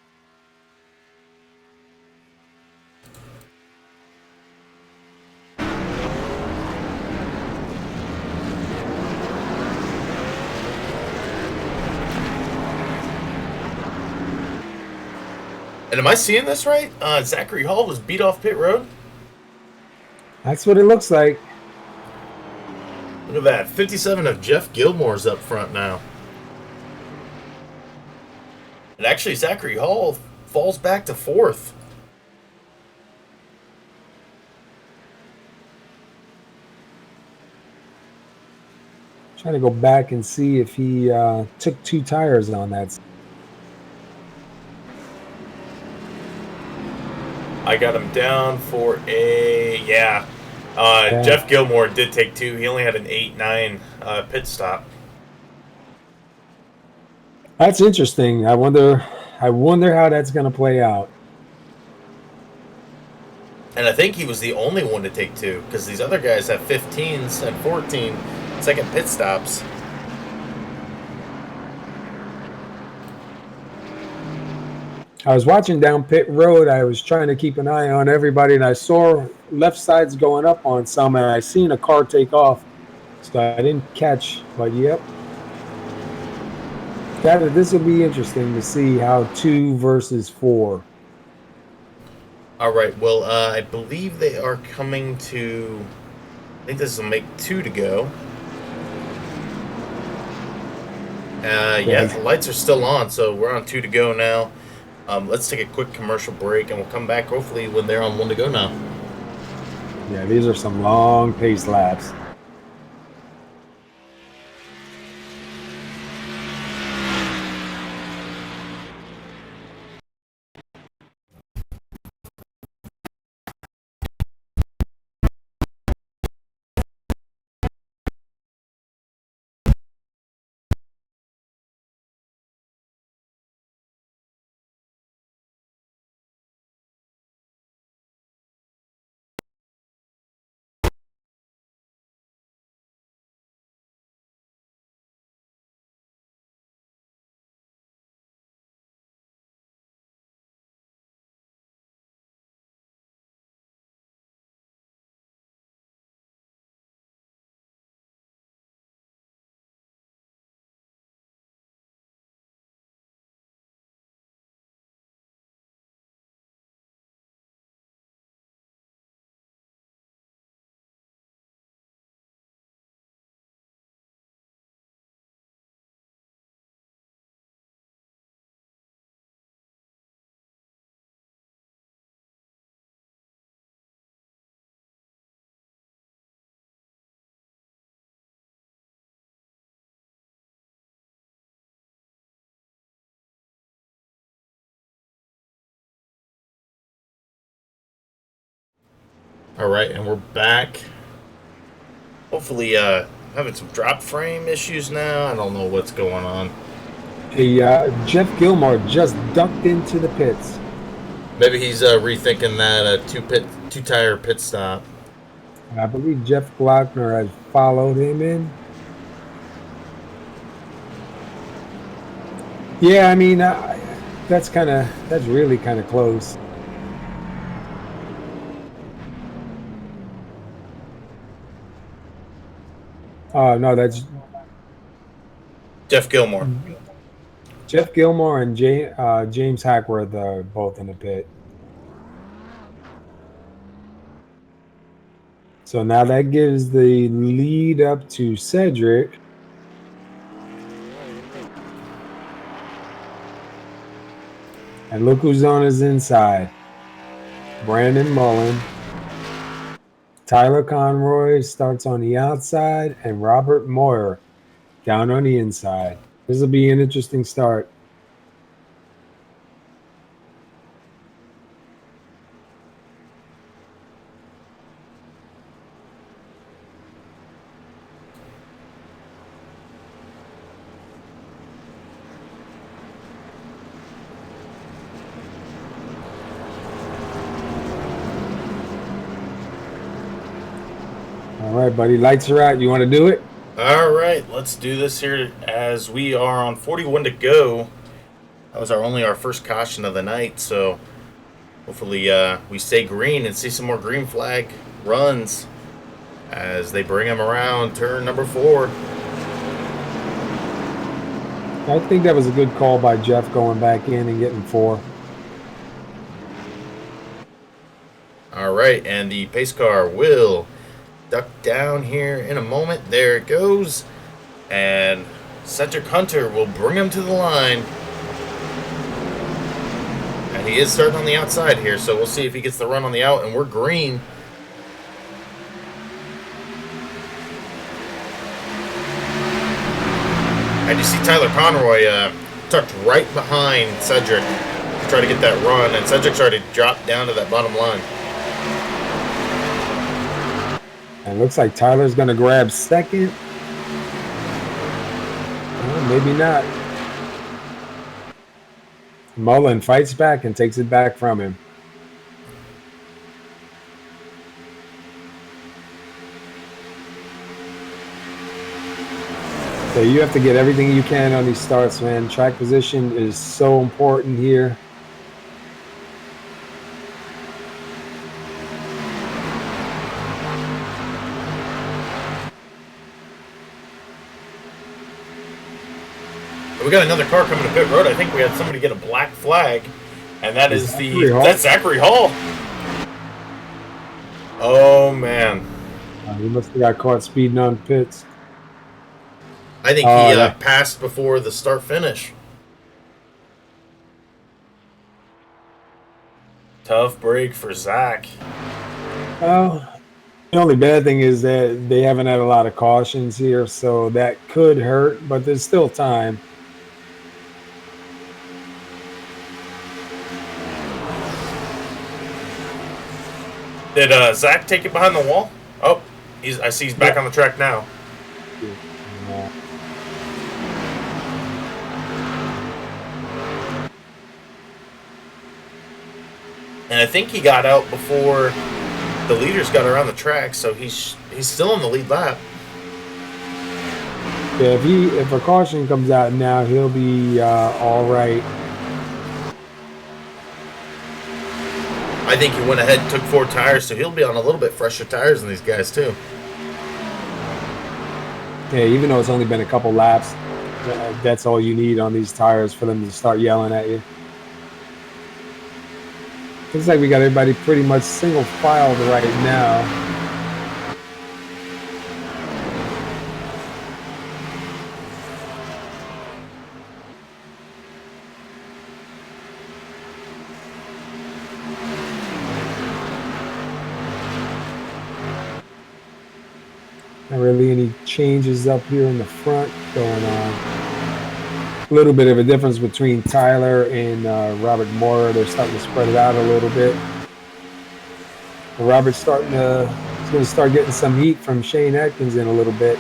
And am I seeing this right? Zachary Hall was beat off pit road? That's what it looks like. Look at that. 57 of Jeff Gilmore's up front now. And actually, Zachary Hall falls back to 4th. Trying to go back and see if he took 2 tires on that. I got him down for a, yeah. Jeff Gilmore did take 2. He only had an 8-9 pit stop. That's interesting. I wonder how that's going to play out. And I think he was the only one to take 2, because these other guys have 15s and 14 second pit stops. I was watching down pit road. I was trying to keep an eye on everybody, and I saw left sides going up on some, and I seen a car take off. So I didn't catch, but yep. This will be interesting to see how 2 versus 4. All right, well, I believe they are coming to, I think this will make 2 to go. Yeah, the lights are still on, so we're on 2 to go now. Let's take a quick commercial break, and we'll come back hopefully when they're on 1 to go now. Yeah, these are some long pace laps. All right, and we're back. Hopefully, having some drop frame issues now. I don't know what's going on. Hey, Jeff Gilmore just ducked into the pits. Maybe he's rethinking that two-tire pit stop. I believe Jeff Glockner has followed him in. Yeah, I mean, that's really kind of close. Oh, no, that's Jeff Gilmore. Jeff Gilmore and James Hackworth are both in the pit. So now that gives the lead up to Cedric. And look who's on his inside. Brandon Mullen. Tyler Conroy starts on the outside, and Robert Moyer down on the inside. This will be an interesting start. All right, buddy. Lights are out. You want to do it? All right, let's do this here as we are on 41 to go. That was our first caution of the night, so hopefully we stay green and see some more green flag runs as they bring them around turn number 4. I think that was a good call by Jeff going back in and getting 4. All right, and the pace car will duck down here in a moment. There it goes. And Cedric Hunter will bring him to the line. And he is starting on the outside here, so we'll see if he gets the run on the out, and we're green. And you see Tyler Conroy tucked right behind Cedric to try to get that run, and Cedric's already dropped down to that bottom line. And it looks like Tyler's going to grab second. Well, maybe not. Mullen fights back and takes it back from him. So you have to get everything you can on these starts, man. Track position is so important here. We got another car coming to pit road. I think we had somebody get a black flag, and that's Zachary Hall. Oh man, he must have got caught speeding on pits. I think he passed before the start finish. Tough break for Zach. Oh, The only bad thing is that they haven't had a lot of cautions here, so that could hurt, but there's still time. Did Zach take it behind the wall? Oh, I see he's back on the track now. Yeah. And I think he got out before the leaders got around the track, so he's still on the lead lap. Yeah, if a caution comes out now, he'll be all right. I think he went ahead and took 4 tires, so he'll be on a little bit fresher tires than these guys too. Yeah, even though it's only been a couple laps, that's all you need on these tires for them to start yelling at you. Looks like we got everybody pretty much single filed right now. Not really any changes up here in the front going on. A little bit of a difference between Tyler and Robert Moore. They're starting to spread it out a little bit. Robert's going to start getting some heat from Shane Atkins in a little bit.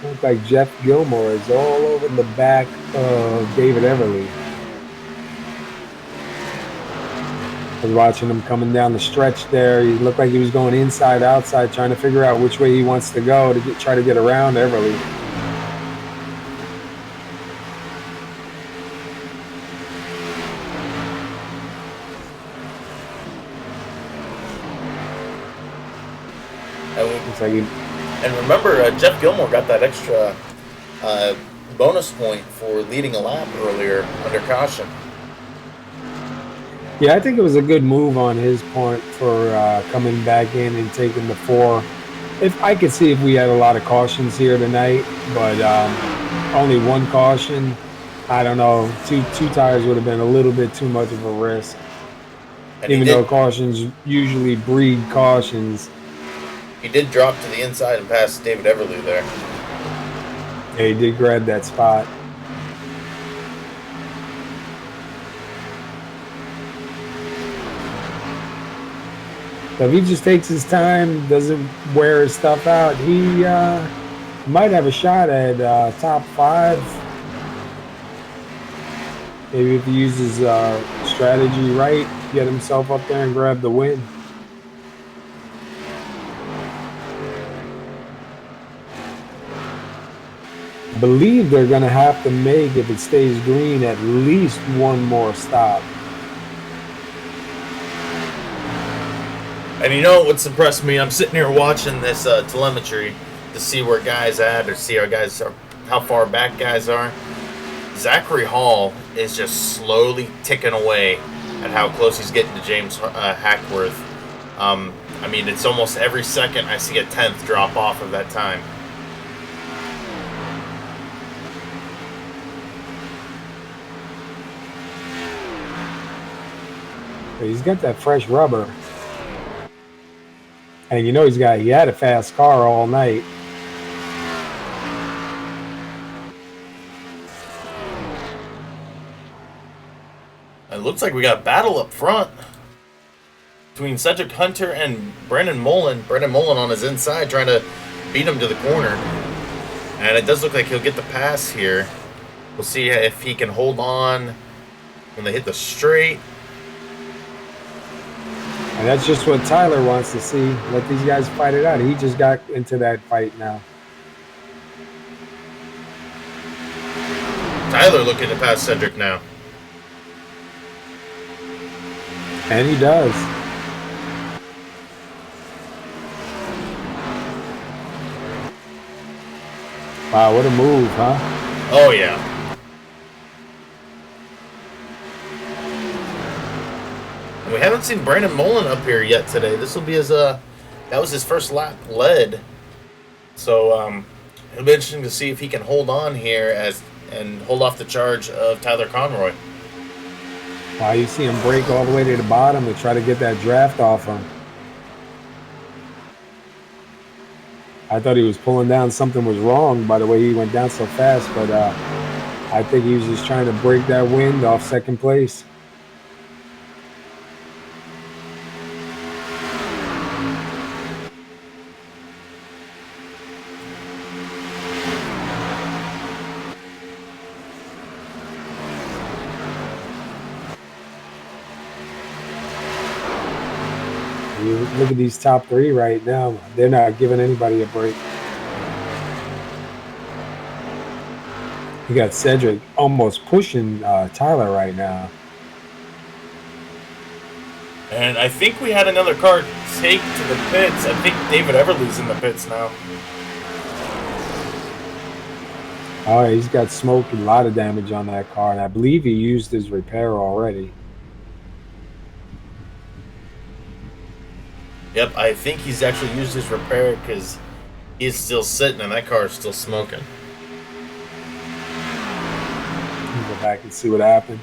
Looks like Jeff Gilmore is all over the back of David Everly. I was watching him coming down the stretch there. He looked like he was going inside, outside, trying to figure out which way he wants to go to try to get around Everly. Looks like And remember, Jeff Gilmore got that extra bonus point for leading a lap earlier under caution. Yeah, I think it was a good move on his part for coming back in and taking the 4. If I could see if we had a lot of cautions here tonight, but only 1 caution, I don't know. Two tires would have been a little bit too much of a risk. And even though cautions usually breed cautions. He did drop to the inside and pass David Everly there. Yeah, he did grab that spot. So if he just takes his time, doesn't wear his stuff out, he might have a shot at top 5. Maybe if he uses strategy right, get himself up there and grab the win. I believe they're going to have to make, if it stays green, at least 1 more stop. And you know what's impressed me? I'm sitting here watching this telemetry to see where guys at, or see how far back guys are. Zachary Hall is just slowly ticking away at how close he's getting to James Hackworth. I mean, it's almost every second I see a 10th drop off of that time. He's got that fresh rubber. And you know he had a fast car all night. It looks like we got a battle up front between Cedric Hunter and Brendan Mullen. Brendan Mullen on his inside trying to beat him to the corner. And it does look like he'll get the pass here. We'll see if he can hold on when they hit the straight. And that's just what Tyler wants to see. Let these guys fight it out. He just got into that fight now. Tyler looking to pass Cedric now. And he does. Wow, what a move, huh? Oh, yeah. And we haven't seen Brandon Mullen up here yet today. This will be his, that was his first lap led. So, it'll be interesting to see if he can hold on here and hold off the charge of Tyler Conroy. Wow, you see him break all the way to the bottom to try to get that draft off him. I thought he was pulling down. Something was wrong by the way he went down so fast, but I think he was just trying to break that wind off second place. You look at these top three right now. They're not giving anybody a break. You got Cedric almost pushing Tyler right now. And I think we had another car take to the pits. I think David Everly's in the pits now. Oh, he's got smoke and a lot of damage on that car, and I believe he used his repair already. Yep, I think he's actually used his repair because he's still sitting and that car is still smoking. Go back and see what happened.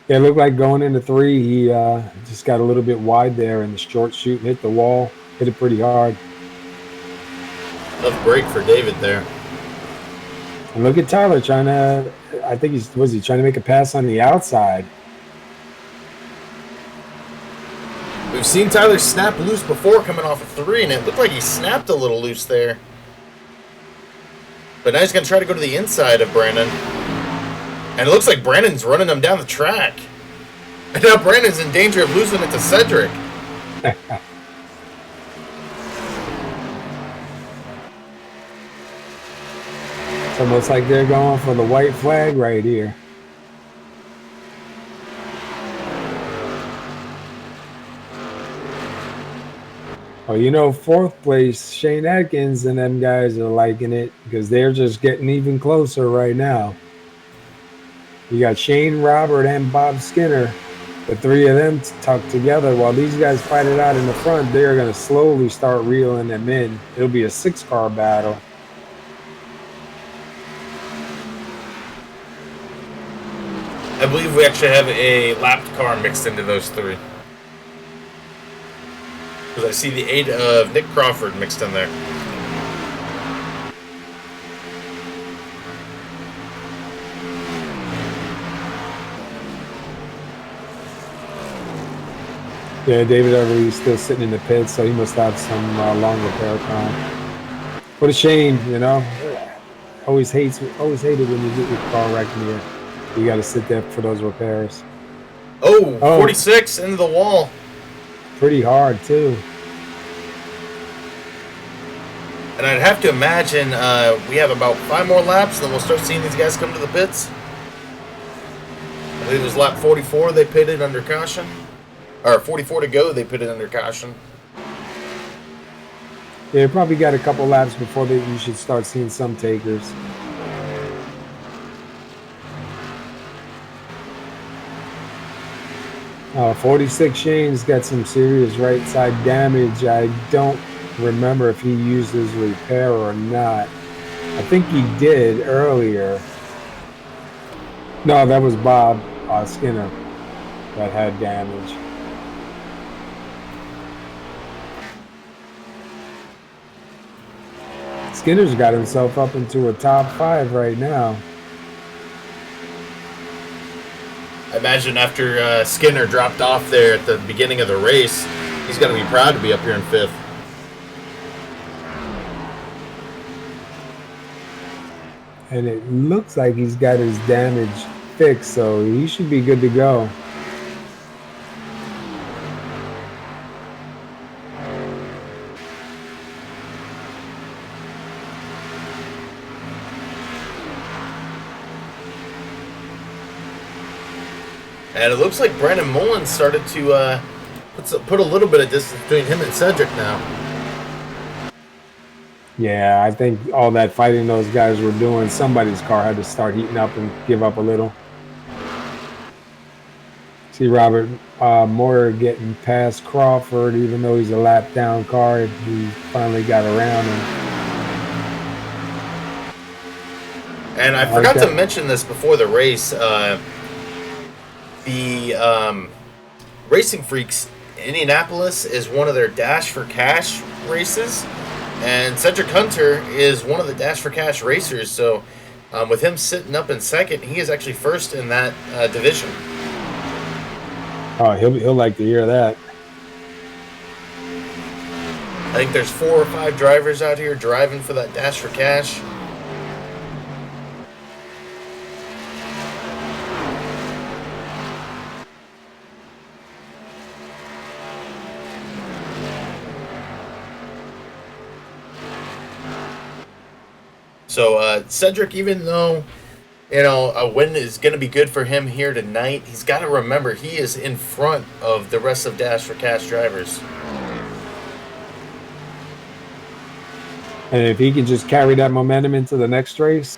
Yeah, it looked like going into three, he just got a little bit wide there in the short shoot, hit the wall, hit it pretty hard. Tough break for David there. And look at Tyler trying to, I think he trying to make a pass on the outside. We've seen Tyler snap loose before coming off of three, and it looked like he snapped a little loose there. But now he's going to try to go to the inside of Brandon. And it looks like Brandon's running him down the track. And now Brandon's in danger of losing it to Cedric. It's almost like they're going for the white flag right here. Oh, you know, fourth place, Shane Atkins and them guys are liking it because they're just getting even closer right now. You got Shane, Robert, and Bob Skinner. The three of them tucked together. While these guys fight it out in the front, they're going to slowly start reeling them in. It'll be a six-car battle. I believe we actually have a lapped car mixed into those three. Because I see the 8 of Nick Crawford mixed in there. Yeah, David Everly's still sitting in the pits, so he must have some long repair time. What a shame, you know. Always hated when you get your car wrecked and you got to sit there for those repairs. Oh, 46 into the wall. Pretty hard, too. And I'd have to imagine we have about 5 more laps, and then we'll start seeing these guys come to the pits. I believe it was lap 44 they pitted under caution. Or 44 to go, they pitted under caution. Yeah, probably got a couple laps before you should start seeing some takers. Oh, 46 Shane's got some serious right side damage. I don't remember if he used his repair or not. I think he did earlier. No, that was Bob Skinner that had damage. Skinner's got himself up into a top 5 right now. I imagine after Skinner dropped off there at the beginning of the race, he's going to be proud to be up here in 5th. And it looks like he's got his damage fixed, so he should be good to go. And it looks like Brandon Mullins started to put a little bit of distance between him and Cedric now. Yeah, I think all that fighting those guys were doing, somebody's car had to start heating up and give up a little. See Robert Moore getting past Crawford, even though he's a lap down car. He finally got around him. And I forgot to mention this before the race. The Racing Freaks Indianapolis is one of their Dash for Cash races. And Cedric Hunter is one of the Dash for Cash racers. So with him sitting up in second, he is actually first in that division. Oh, he'll like to hear that. I think there's 4 or 5 drivers out here driving for that Dash for Cash. So Cedric, even though a win is going to be good for him here tonight, he's got to remember he is in front of the rest of Dash for Cash drivers. And if he can just carry that momentum into the next race.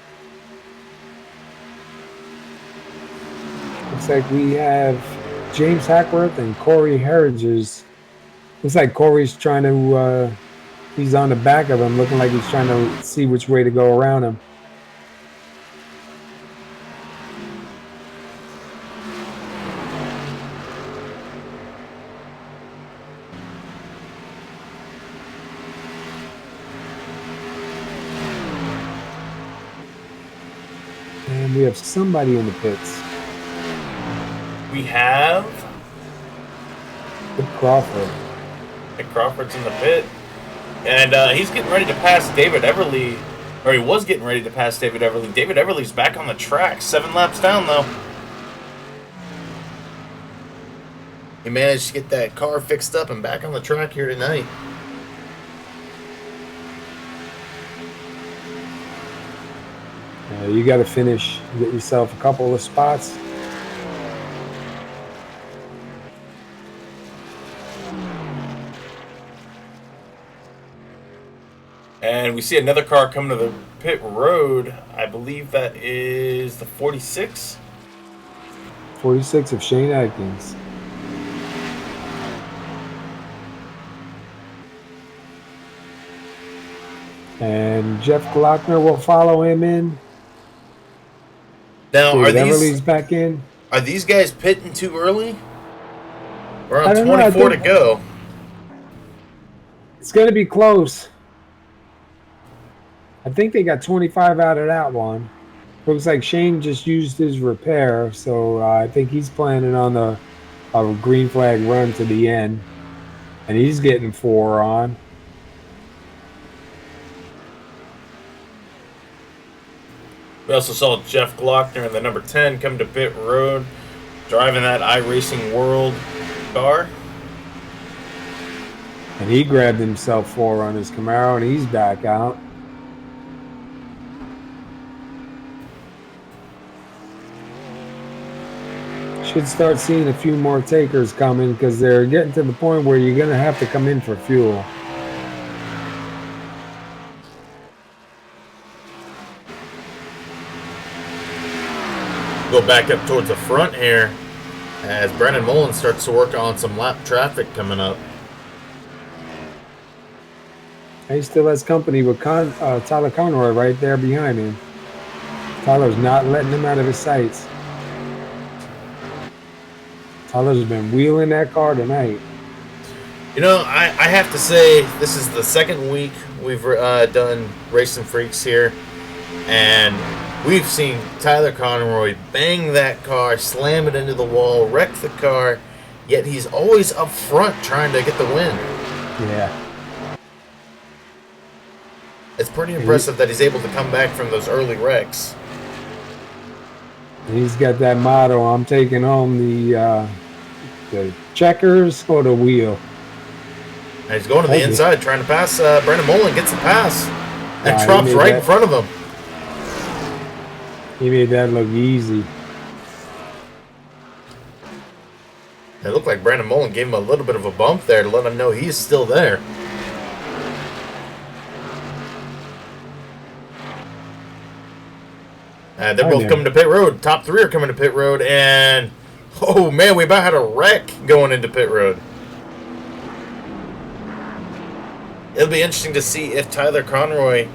Looks like we have James Hackworth and Corey Herridges. Looks like Corey's trying to, he's on the back of him, looking like he's trying to see which way to go around him. And we have somebody in the pits. We have Nick Crawford. Nick Crawford's in the pit. And he's getting ready to pass David Everly, or he was getting ready to pass David Everly. David Everly's back on the track, 7 laps down, though. He managed to get that car fixed up and back on the track here tonight. You got to finish, get yourself a couple of spots. And we see another car coming to the pit road. I believe that is the 46. 46 of Shane Atkins. And Jeff Glockner will follow him in. Now, Everly's back in. Are these guys pitting too early? We're on I don't 24 know, to go. It's going to be close. I think they got 25 out of that one. Looks like Shane just used his repair, so I think he's planning on a green flag run to the end. And he's getting 4 on. We also saw Jeff Glockner in the number 10 come to pit road, driving that iRacing World car. And he grabbed himself 4 on his Camaro, and he's back out. Should start seeing a few more takers coming because they're getting to the point where you're going to have to come in for fuel. Go back up towards the front here as Brandon Mullins starts to work on some lap traffic coming up. He still has company with Tyler Conroy right there behind him. Tyler's not letting him out of his sights. Tyler's been wheeling that car tonight. I have to say, this is the second week we've done Racing Freaks here, and we've seen Tyler Conroy bang that car, slam it into the wall, wreck the car, yet he's always up front trying to get the win. Yeah. It's pretty impressive that he's able to come back from those early wrecks. He's got that motto, I'm taking home the checkers or the wheel. And he's going to the inside trying to pass. Brandon Mullen gets the pass and drops right in front of him. He made that look easy. It looked like Brandon Mullen gave him a little bit of a bump there to let him know he's still there. And they're both coming to pit road. Top three are coming to pit road, and oh man, we about had a wreck going into pit road. It'll be interesting to see if Tyler Conroy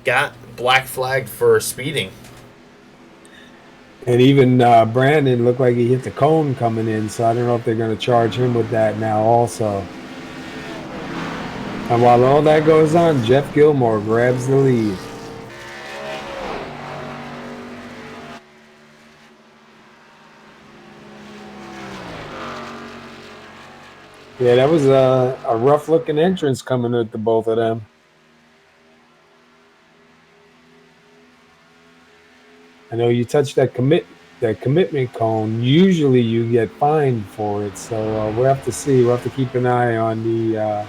got black flagged for speeding. And even Brandon looked like he hit the cone coming in, so I don't know if they're going to charge him with that now also. And while all that goes on, Jeff Gilmore grabs the lead. Yeah, that was a rough-looking entrance coming with the both of them. I know you touch that commitment cone. Usually you get fined for it, so we'll have to see. We'll have to keep an eye on the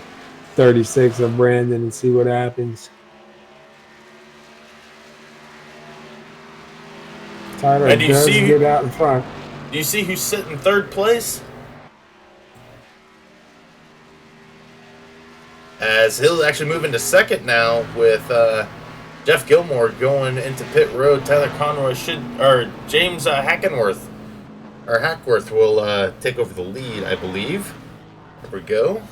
36 of Brandon and see what happens. Tyler does get out in front. Do you see who's sitting third place? As he'll actually move into second now with Jeff Gilmore going into pit road. Tyler Conroy James Hackworth will take over the lead, I believe. There we go.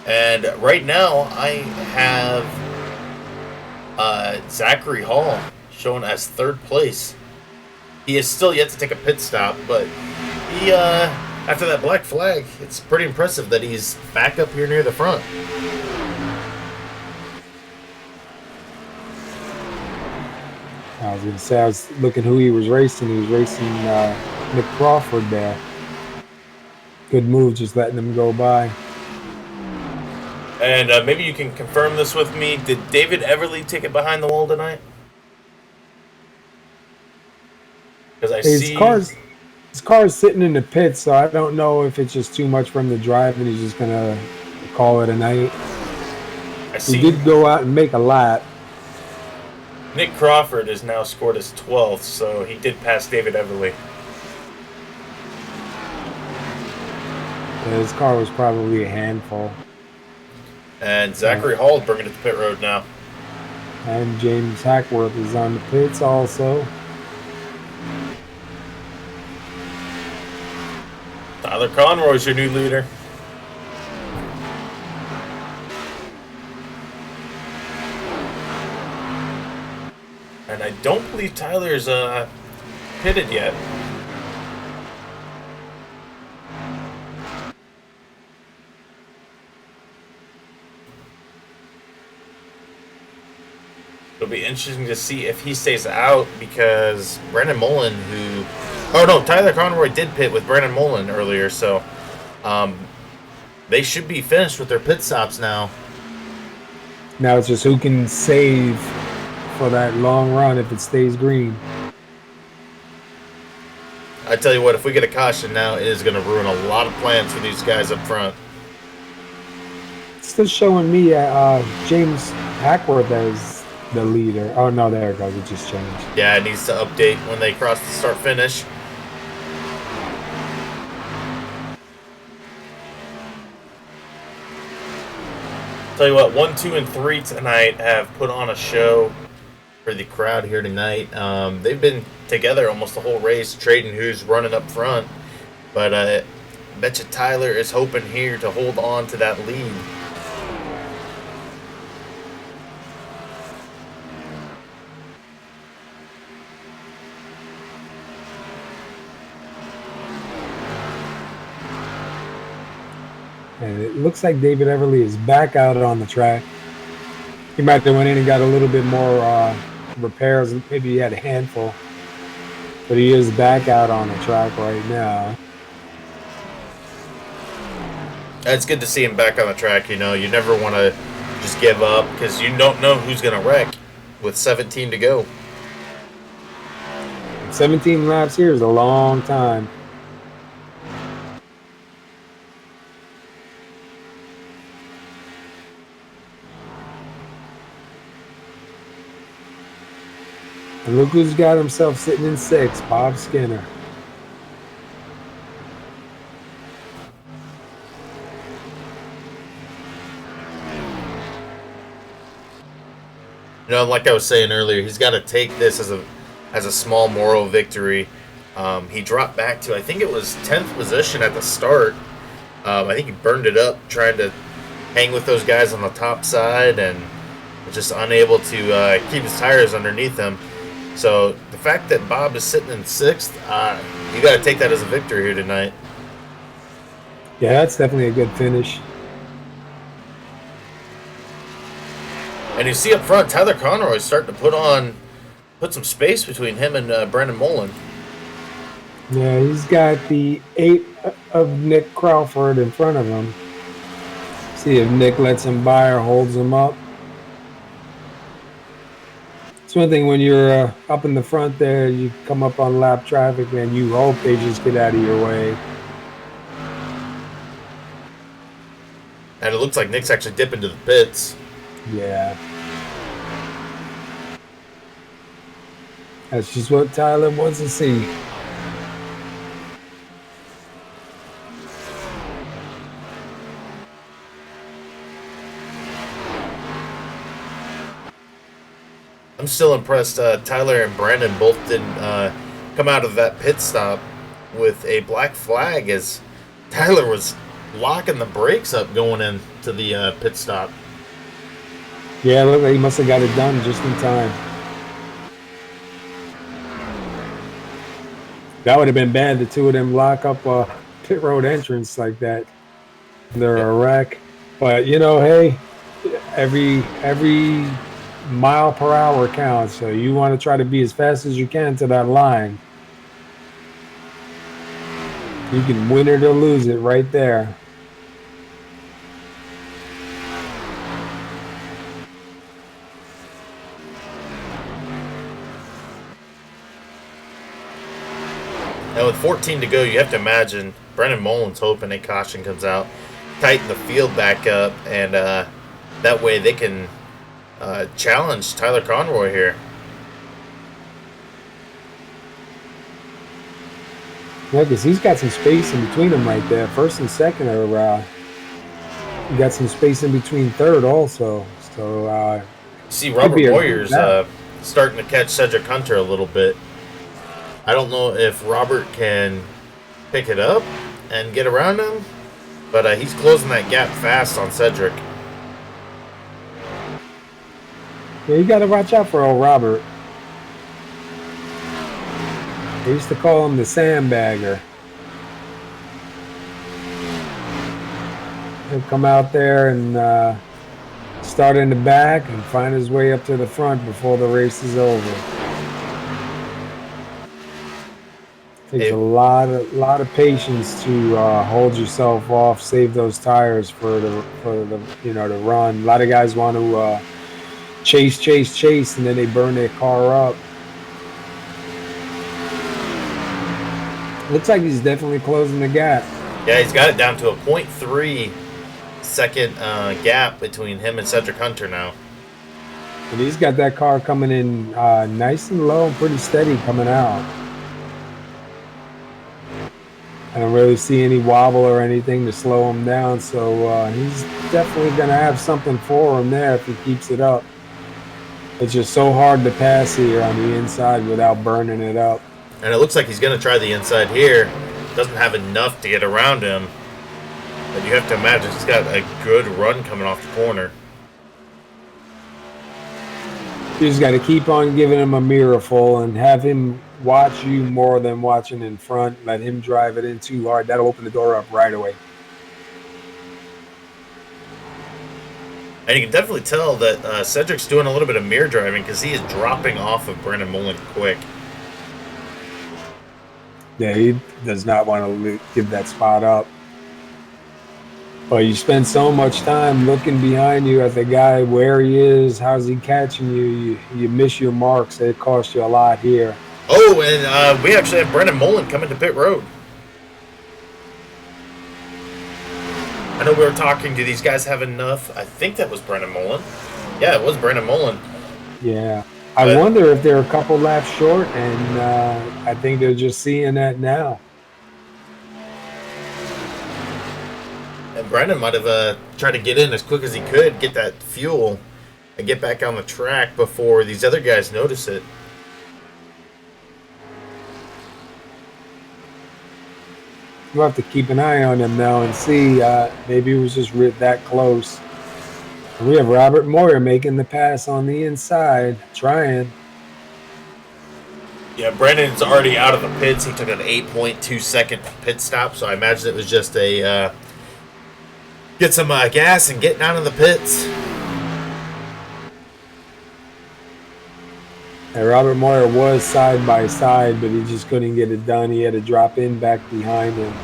And right now I have Zachary Hall shown as third place. He is still yet to take a pit stop, but he after that black flag, it's pretty impressive that he's back up here near the front. I was going to say, I was looking who he was racing. He was racing Nick Crawford there. Good move, just letting him go by. And maybe you can confirm this with me. Did David Everly take it behind the wall tonight? Because his car's sitting in the pit, so I don't know if it's just too much for him to drive and he's just going to call it a night. He did go out and make a lap. Nick Crawford has now scored his 12th, so he did pass David Everly. Yeah, his car was probably a handful. And Zachary Hall bringing it to pit road now. And James Hackworth is on the pits also. Tyler Conroy's your new leader. And I don't believe Tyler's pitted yet. It'll be interesting to see if he stays out because Brandon Mullen, Tyler Conroy did pit with Brandon Mullen earlier, so they should be finished with their pit stops now. Now it's just who can save for that long run if it stays green. I tell you what, if we get a caution now, it is going to ruin a lot of plans for these guys up front. It's still showing me James Hackworth as the leader. Oh no, there it goes. It just changed. Yeah, it needs to update when they cross the start finish. Tell you what, 1, 2, and 3 tonight have put on a show for the crowd here tonight. They've been together almost the whole race, trading who's running up front. But I bet you Tyler is hoping here to hold on to that lead. And it looks like David Everly is back out on the track. He might have went in and got a little bit more repairs. Maybe he had a handful. But he is back out on the track right now. It's good to see him back on the track. You know, you never want to just give up because you don't know who's going to wreck with 17 to go. 17 laps here is a long time. And look who's got himself sitting in 6th, Bob Skinner. Like I was saying earlier, he's got to take this as a small moral victory. He dropped back to, I think it was 10th position at the start. I think he burned it up trying to hang with those guys on the top side and just unable to keep his tires underneath him. So the fact that Bob is sitting in 6th, you got to take that as a victory here tonight. Yeah, that's definitely a good finish. And you see up front, Tyler Conroy is starting to put some space between him and Brandon Mullen. Yeah, he's got the 8 of Nick Crawford in front of him. See if Nick lets him by or holds him up. It's one thing when you're up in the front there, you come up on lap traffic, and you hope they just get out of your way. And it looks like Nick's actually dipping to the pits. Yeah. That's just what Tyler wants to see. I'm still impressed. Tyler and Brandon both didn't come out of that pit stop with a black flag, as Tyler was locking the brakes up going into the pit stop. Yeah, look like he must have got it done just in time. That would have been bad, the two of them lock up a pit road entrance like that. They're a wreck. But, hey, every mile per hour counts. So you want to try to be as fast as you can to that line. You can win it or lose it right there. And with 14 to go, you have to imagine Brendan Mullen's hoping a caution comes out, tighten the field back up, and that way they can challenge Tyler Conroy here. Yeah, because he's got some space in between them right there. First and second are he got some space in between third also. So see Robert Moyer's starting to catch Cedric Hunter a little bit. I don't know if Robert can pick it up and get around him, but he's closing that gap fast on Cedric. Yeah, you got to watch out for old Robert. They used to call him the sandbagger. He'll come out there and start in the back and find his way up to the front before the race is over. Takes a lot of patience to hold yourself off, save those tires for the to run. A lot of guys want to chase, and then they burn their car up. Looks like he's definitely closing the gap. Yeah, he's got it down to a 0.3 second gap between him and Cedric Hunter now. And he's got that car coming in nice and low and pretty steady coming out. I don't really see any wobble or anything to slow him down, so he's definitely going to have something for him there if he keeps it up. It's just so hard to pass here on the inside without burning it up. And it looks like he's going to try the inside here. Doesn't have enough to get around him. But you have to imagine he's got a good run coming off the corner. You just got to keep on giving him a mirror full and have him watch you more than watching in front. Let him drive it in too hard. That'll open the door up right away. And you can definitely tell that Cedric's doing a little bit of mirror driving because he is dropping off of Brandon Mullen quick. Yeah, he does not want to give that spot up. But you spend so much time looking behind you at the guy, where he is, how's he catching you. You miss your marks. It costs you a lot here. Oh, and we actually have Brandon Mullen coming to pit road. I know we were talking, do these guys have enough? I think that was Brandon Mullen. Yeah, it was Brandon Mullen. Yeah. I wonder if they're a couple laps short, and I think they're just seeing that now. And Brandon might have tried to get in as quick as he could, get that fuel, and get back on the track before these other guys notice it. We'll have to keep an eye on him now and see. Maybe it was just that close. And we have Robert Moyer making the pass on the inside, trying. Yeah, Brandon's already out of the pits. He took an 8.2 second pit stop, so I imagine it was just a get some gas and get down in the pits. And Robert Moyer was side by side, but he just couldn't get it done. He had to drop in back behind him.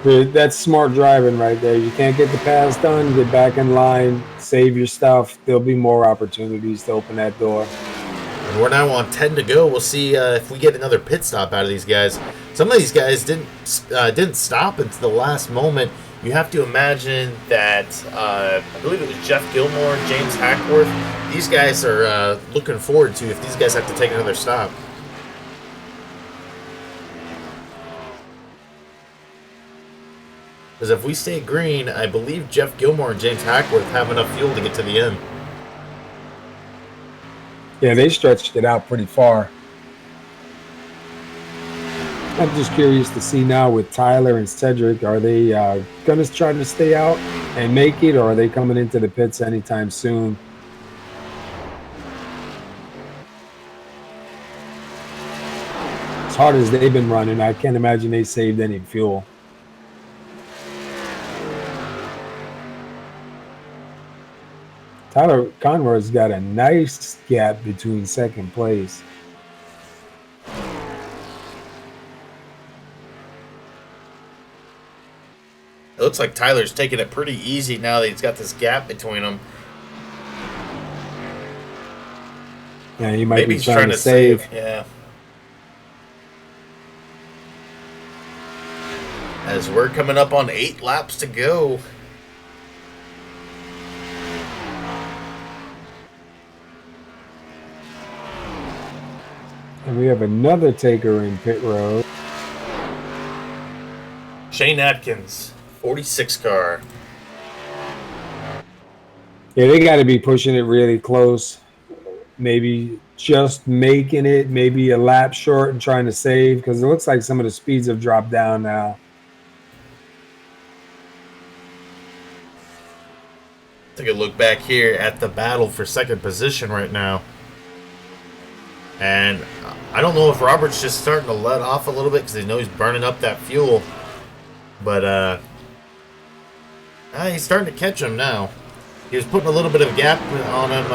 But that's smart driving right there. You can't get the pass done, get back in line, save your stuff. There'll be more opportunities to open that door. And we're now on 10 to go. We'll see if we get another pit stop out of these guys. Some of these guys didn't stop until the last moment. You have to imagine that I believe it was Jeff Gilmore and James Hackworth. These guys are looking forward to if these guys have to take another stop. Because if we stay green, I believe Jeff Gilmore and James Hackworth have enough fuel to get to the end. Yeah, they stretched it out pretty far. I'm just curious to see now with Tyler and Cedric, are they going to try to stay out and make it, or are they coming into the pits anytime soon? As hard as they've been running, I can't imagine they saved any fuel. Tyler Conroy's got a nice gap between second place. It looks like Tyler's taking it pretty easy now that he's got this gap between them. Yeah, he might be trying to save. Yeah. As we're coming up on 8 laps to go. And we have another taker in pit road. Shane Atkins, 46 car. Yeah, they got to be pushing it really close. Maybe just making it, maybe a lap short and trying to save, because it looks like some of the speeds have dropped down now. Take a look back here at the battle for second position right now. And I don't know if Robert's just starting to let off a little bit because they know he's burning up that fuel. But he's starting to catch him now. He was putting a little bit of a gap on him.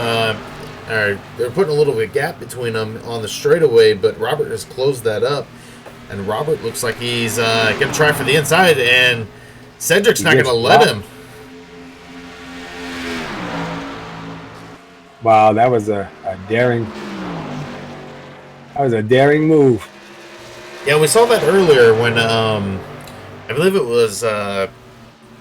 Or they're putting a little bit of gap between them on the straightaway, but Robert has closed that up. And Robert looks like he's going to try for the inside, and Cedric's not going to let him. Wow, that was a daring... That was a daring move. Yeah, we saw that earlier when I believe it was the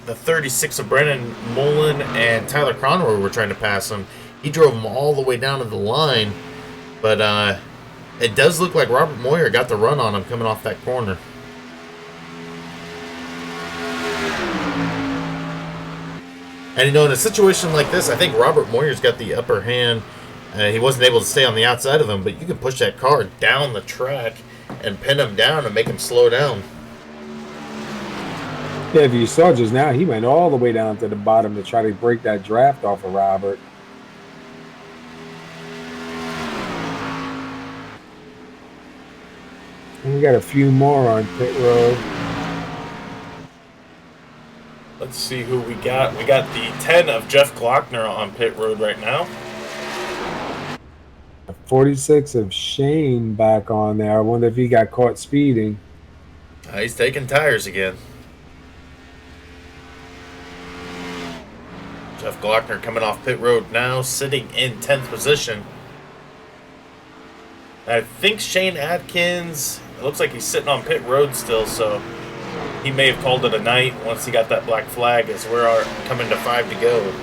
36 of Brennan Mullen and Tyler Conroy were trying to pass him. He drove him all the way down to the line, but it does look like Robert Moyer got the run on him coming off that corner. And, you know, in a situation like this, I think Robert Moyer's got the upper hand. He wasn't able to stay on the outside of him, but you can push that car down the track and pin him down and make him slow down. Yeah, if you saw just now, he went all the way down to the bottom to try to break that draft off of Robert. And we got a few more on pit road. Let's see who we got. We got the 10 of Jeff Glockner on pit road right now. 46 of Shane back on there. I wonder if he got caught speeding. He's taking tires again. Jeff Glockner coming off pit road now, sitting in 10th position. I think Shane Atkins, it looks like he's sitting on pit road still, so he may have called it a night once he got that black flag as we're coming to 5 to go.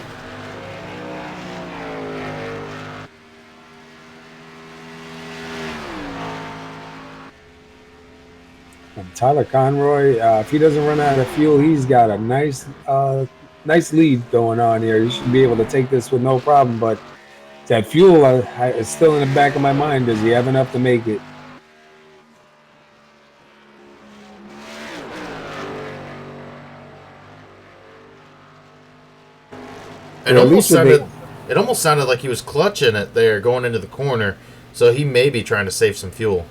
And Tyler Conroy, if he doesn't run out of fuel, he's got a nice nice lead going on here. You should be able to take this with no problem. But that fuel is still in the back of my mind. Does he have enough to make it? It almost sounded like he was clutching it there, going into the corner. So he may be trying to save some fuel.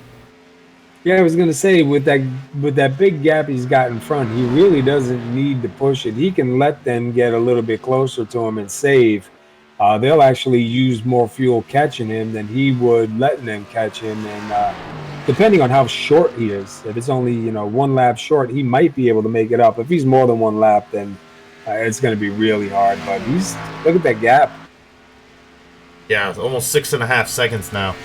Yeah, I was gonna say with that big gap he's got in front, he really doesn't need to push it. He can let them get a little bit closer to him and save. They'll actually use more fuel catching him than he would letting them catch him. And depending on how short he is, if it's only 1 lap short, he might be able to make it up. If he's more than 1 lap, then it's going to be really hard. But look at that gap. Yeah, it's almost 6.5 seconds now.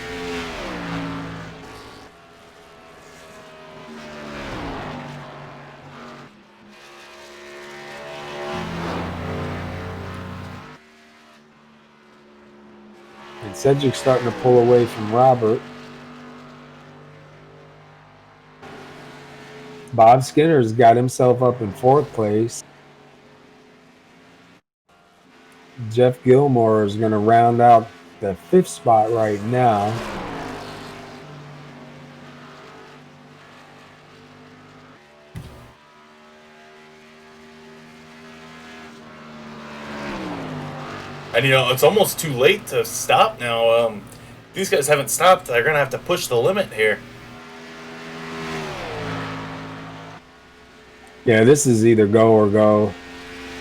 And Cedric's starting to pull away from Robert. Bob Skinner's got himself up in 4th place. Jeff Gilmore is going to round out the 5th spot right now. And it's almost too late to stop now. These guys haven't stopped. They're going to have to push the limit here. Yeah, this is either go or go.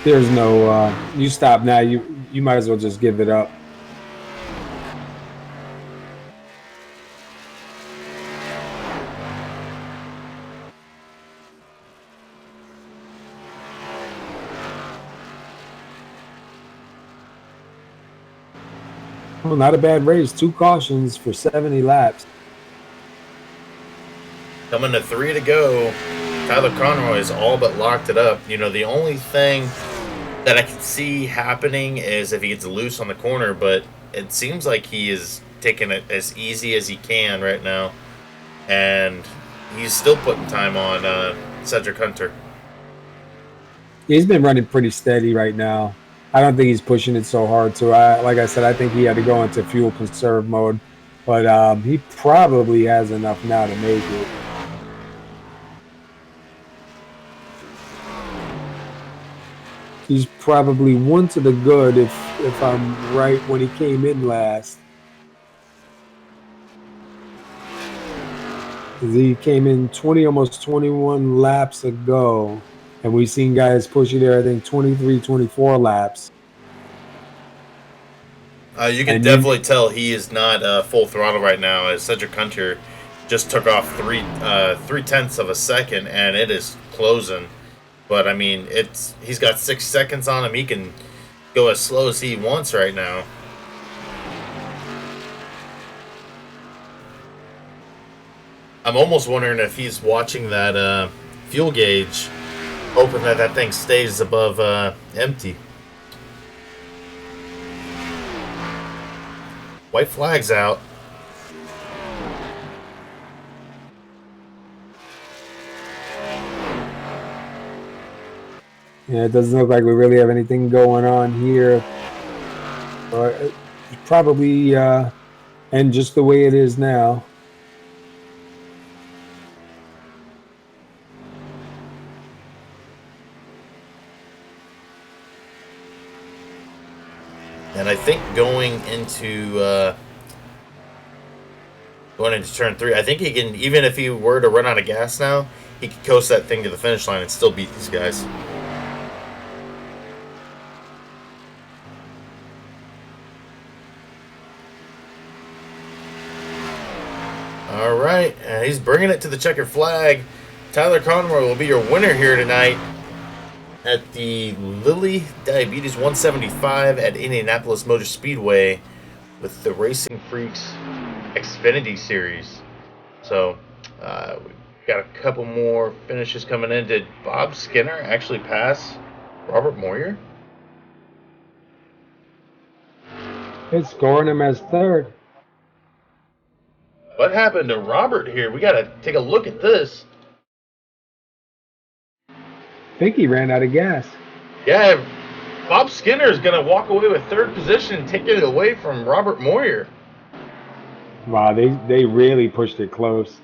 There's no you stop now, you might as well just give it up. Well, not a bad race. 2 cautions for 70 laps. Coming to 3 to go. Tyler Conroy has all but locked it up. The only thing that I can see happening is if he gets loose on the corner, but it seems like he is taking it as easy as he can right now. And he's still putting time on Cedric Hunter. He's been running pretty steady right now. I don't think he's pushing it so hard. So, like I said, I think he had to go into fuel conserve mode. But he probably has enough now to make it. He's probably 1 to the good if I'm right when he came in last. He came in almost 21 laps ago. And we've seen guys pushing there, I think, 23, 24 laps. You can definitely tell he is not full throttle right now, as Cedric Hunter just took off 3/10 of a second, and it is closing. But, I mean, he's got 6 seconds on him. He can go as slow as he wants right now. I'm almost wondering if he's watching that fuel gauge, hoping that thing stays above empty. White flag's out. Yeah, it doesn't look like we really have anything going on here. But it's probably and just the way it is now. And I think going into turn 3, I think he can, even if he were to run out of gas now, he could coast that thing to the finish line and still beat these guys. All right, and he's bringing it to the checkered flag. Tyler Conroy will be your winner here tonight at the Lilly Diabetes 175 at Indianapolis Motor Speedway with the Racing Freaks Xfinity Series. So we've got a couple more finishes coming in. Did Bob Skinner actually pass Robert Moyer? It's scoring him as 3rd. What happened to Robert here? We got to take a look at this. I think he ran out of gas. Yeah, Bob Skinner is going to walk away with third position, taking it away from Robert Moyer. Wow, they really pushed it close.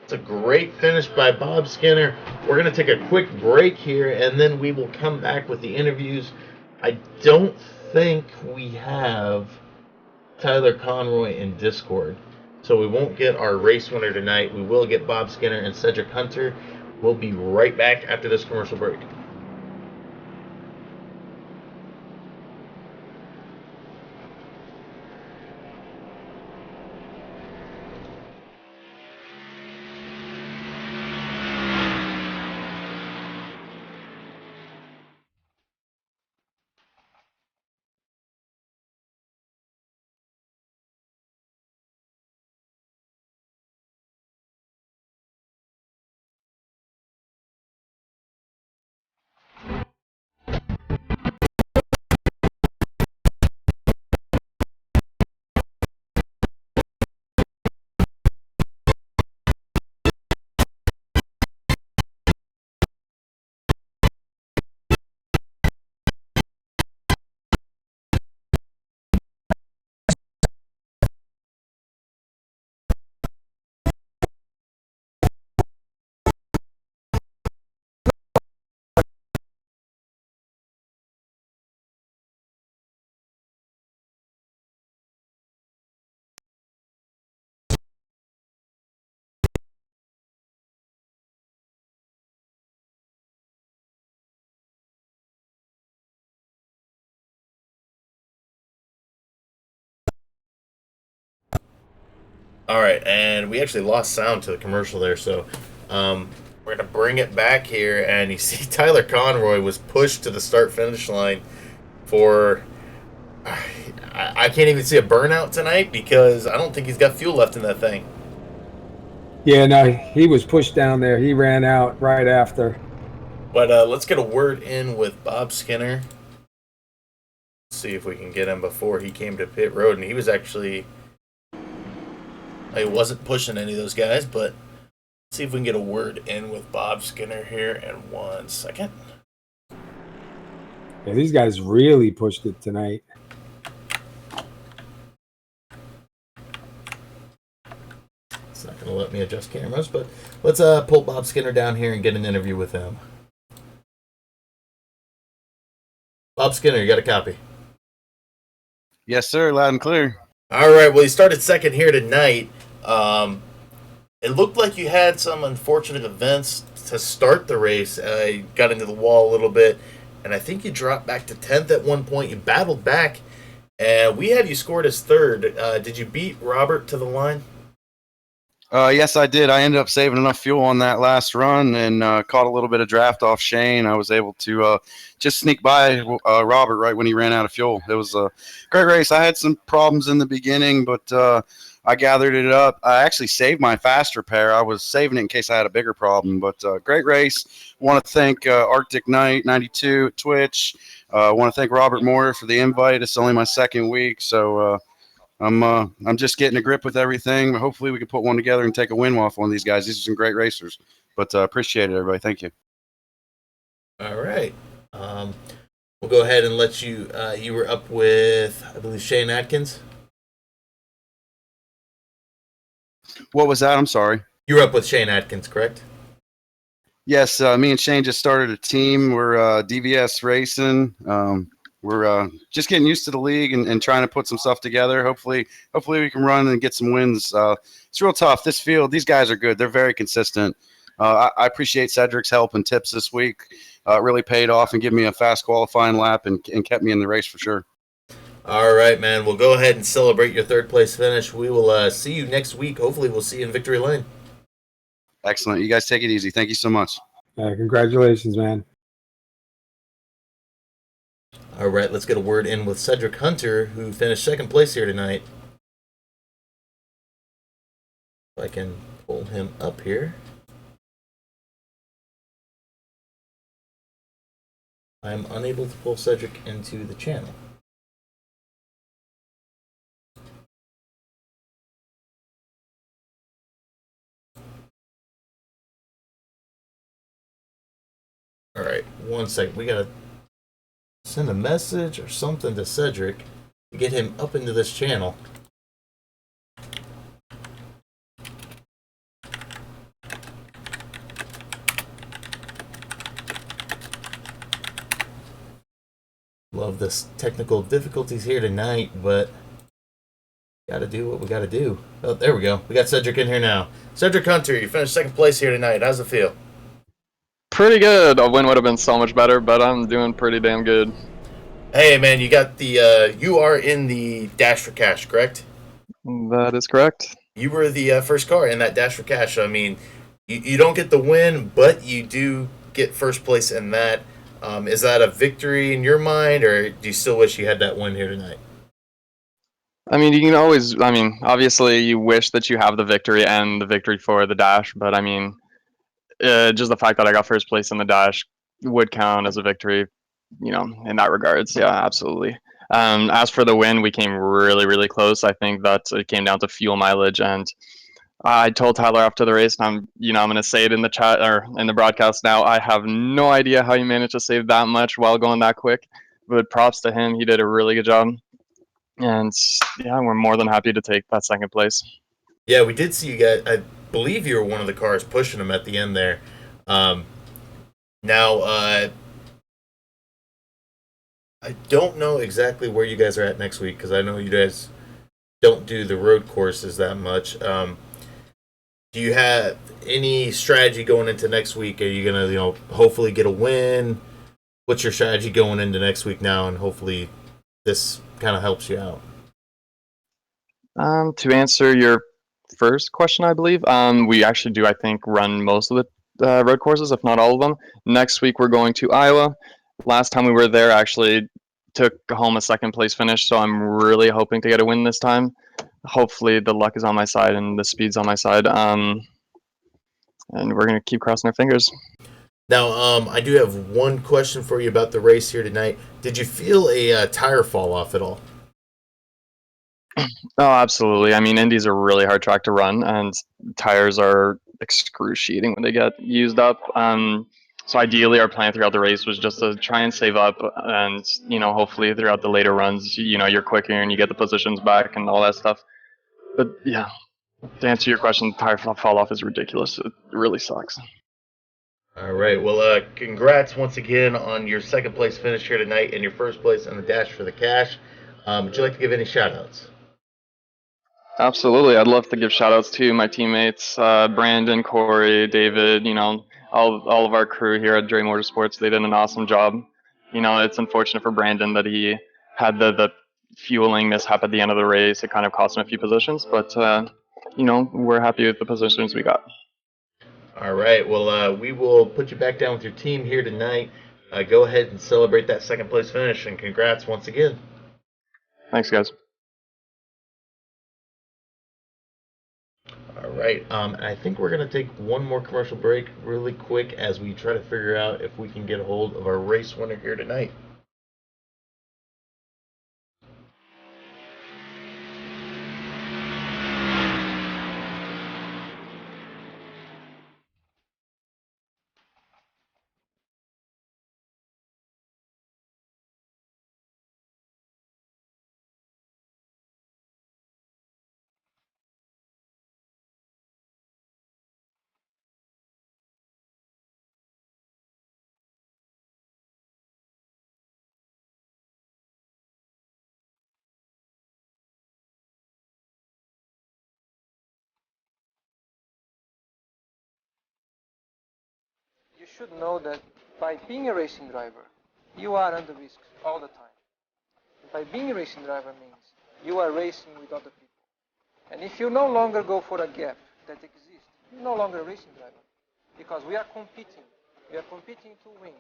It's a great finish by Bob Skinner. We're going to take a quick break here, and then we will come back with the interviews. I don't think we have Tyler Conroy in Discord, so we won't get our race winner tonight. We will get Bob Skinner and Cedric Hunter. We'll be right back after this commercial break. All right, and we actually lost sound to the commercial there, so we're gonna bring it back here. And you see, Tyler Conroy was pushed to the start-finish line for. I can't even see a burnout tonight because I don't think he's got fuel left in that thing. Yeah, no, he was pushed down there. He ran out right after. But let's get a word in with Bob Skinner. See if we can get him before he came to pit road, and he was actually. He wasn't pushing any of those guys, but let's see if we can get a word in with Bob Skinner here in 1 second. Yeah, these guys really pushed it tonight. It's not going to let me adjust cameras, but let's pull Bob Skinner down here and get an interview with him. Bob Skinner, you got a copy? Yes, sir. Loud and clear. All right. Well, you started second here tonight. It looked like you had some unfortunate events to start the race. You got into the wall a little bit, and I think you dropped back to 10th at one point. You battled back, and we have you scored as third. Did you beat Robert to the line? Yes, I did. I ended up saving enough fuel on that last run and caught a little bit of draft off Shane. I was able to just sneak by Robert right when he ran out of fuel. It was a great race. I had some problems in the beginning, but I gathered it up. I actually saved my fast repair. I was saving it in case I had a bigger problem, but great race. Want to thank Arctic Knight 92 at Twitch. Want to thank Robert Moore for the invite. It's only my second week, so I'm just getting a grip with everything. Hopefully we can put one together and take a win off one of these guys. These are some great racers. But appreciate it, everybody. Thank you. All right. We'll go ahead and let you. You were up with, I believe, Shane Atkins. What was that? I'm sorry. You were up with Shane Atkins, correct? Yes, me and Shane just started a team. We're DVS Racing. We're just getting used to the league and trying to put some stuff together. Hopefully we can run and get some wins. It's real tough. This field, these guys are good. They're very consistent. I appreciate Cedric's help and tips this week. It really paid off and gave me a fast qualifying lap and kept me in the race for sure. All right, man. We'll go ahead and celebrate your third place finish. We will see you next week. Hopefully we'll see you in Victory Lane. Excellent. You guys take it easy. Thank you so much. Congratulations, man. All right, let's get a word in with Cedric Hunter, who finished second place here tonight. If I can pull him up here. I'm unable to pull Cedric into the channel. All right, 1 second. We gotta send a message or something to Cedric to get him up into this channel. Love this technical difficulties here tonight, but gotta do what we gotta do. Oh, there we go. We got Cedric in here now. Cedric Hunter, you finished second place here tonight. How's it feel? Pretty good. A win would have been so much better, but I'm doing pretty damn good. Hey man, you got the you are in the Dash for Cash, correct? That is correct. You were the first car in that Dash for Cash. I mean, you don't get the win, but you do get first place in that. Is that a victory in your mind, or do you still wish you had that win here tonight? I mean, you can always, I mean, obviously you wish that you have the victory and the victory for the dash, but I mean, just the fact that I got first place in the dash would count as a victory, in that regards. Yeah, absolutely. As for the win, we came really, really close. I think that it came down to fuel mileage, and I told Tyler after the race, and I'm going to say it in the chat or in the broadcast now. I have no idea how he managed to save that much while going that quick, but props to him. He did a really good job, and yeah, we're more than happy to take that second place. Yeah, we did see you guys. I believe you were one of the cars pushing him at the end there. Um, now, I don't know exactly where you guys are at next week because I know you guys don't do the road courses that much. Do you have any strategy going into next week? Are you gonna, hopefully get a win? What's your strategy going into next week now, and hopefully this kind of helps you out? To answer your first question, I believe we actually do, I think, run most of the road courses, if not all of them. Next week we're going to Iowa. Last time we were there, actually took home a second place finish, so I'm really hoping to get a win this time. Hopefully the luck is on my side and the speed's on my side. And we're gonna keep crossing our fingers. Now, I do have one question for you about the race here tonight. Did you feel a tire fall off at all? Oh, absolutely. I mean, Indy's a really hard track to run, and tires are excruciating when they get used up. So ideally, our plan throughout the race was just to try and save up, and hopefully throughout the later runs, you're quicker and you get the positions back and all that stuff. But yeah, to answer your question, tire fall off is ridiculous. It really sucks. All right. Well, congrats once again on your second place finish here tonight and your first place in the Dash for the Cash. Would you like to give any shout outs? Absolutely. I'd love to give shout outs to my teammates, Brandon, Corey, David, all of our crew here at Dre Motorsports. They did an awesome job. It's unfortunate for Brandon that he had the fueling mishap at the end of the race. It kind of cost him a few positions, but, we're happy with the positions we got. All right. Well, we will put you back down with your team here tonight. Go ahead and celebrate that second place finish, and congrats once again. Thanks, guys. All right. I think we're going to take one more commercial break really quick as we try to figure out if we can get a hold of our race winner here tonight. You should know that by being a racing driver, you are under risk all the time. By being a racing driver means you are racing with other people. And if you no longer go for a gap that exists, you're no longer a racing driver. Because we are competing. We are competing to win.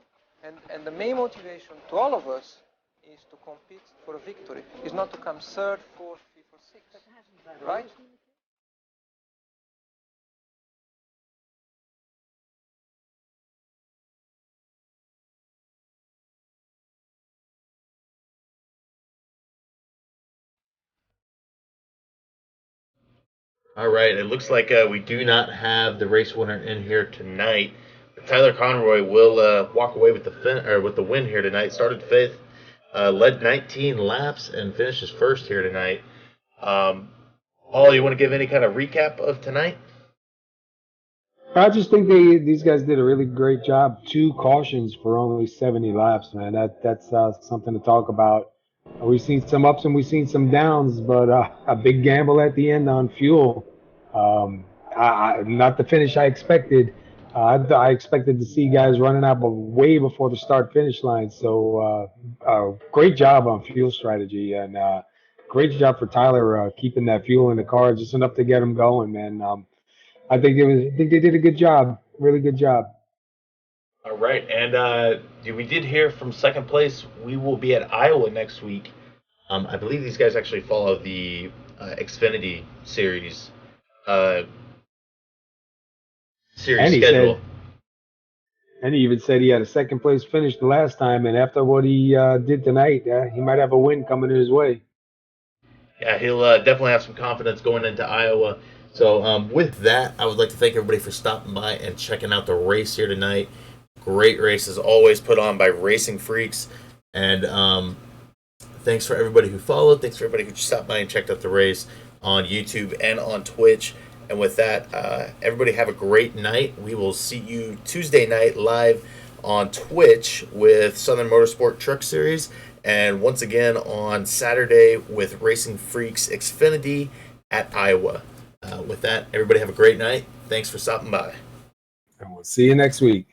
And the main motivation to all of us is to compete for a victory. Is not to come third, fourth, fifth, or sixth. Right? All right. It looks like we do not have the race winner in here tonight. Tyler Conroy will walk away with the win here tonight. Started fifth, led 19 laps, and finishes first here tonight. Paul, you want to give any kind of recap of tonight? I just think these guys did a really great job. 2 cautions for only 70 laps, man. That's something to talk about. We've seen some ups and we've seen some downs, but a big gamble at the end on fuel. Not the finish I expected. I expected to see guys running out way before the start-finish line. So great job on fuel strategy, and great job for Tyler keeping that fuel in the car just enough to get him going, man. I think they did a good job, really good job. All right, and we did hear from second place. We will be at Iowa next week. I believe these guys actually follow the Xfinity series And schedule. And he even said he had a second place finish the last time, and after what he did tonight, he might have a win coming his way. Yeah, he'll definitely have some confidence going into Iowa. So with that, I would like to thank everybody for stopping by and checking out the race here tonight. Great race as always, put on by RacinFreeks. And thanks for everybody who followed. Thanks for everybody who stopped by and checked out the race on YouTube and on Twitch. And with that, everybody have a great night. We will see you Tuesday night live on Twitch with Southern Motorsport Truck Series. And once again on Saturday with RacinFreeks Xfinity at Iowa. With that, everybody have a great night. Thanks for stopping by. And we'll see you next week.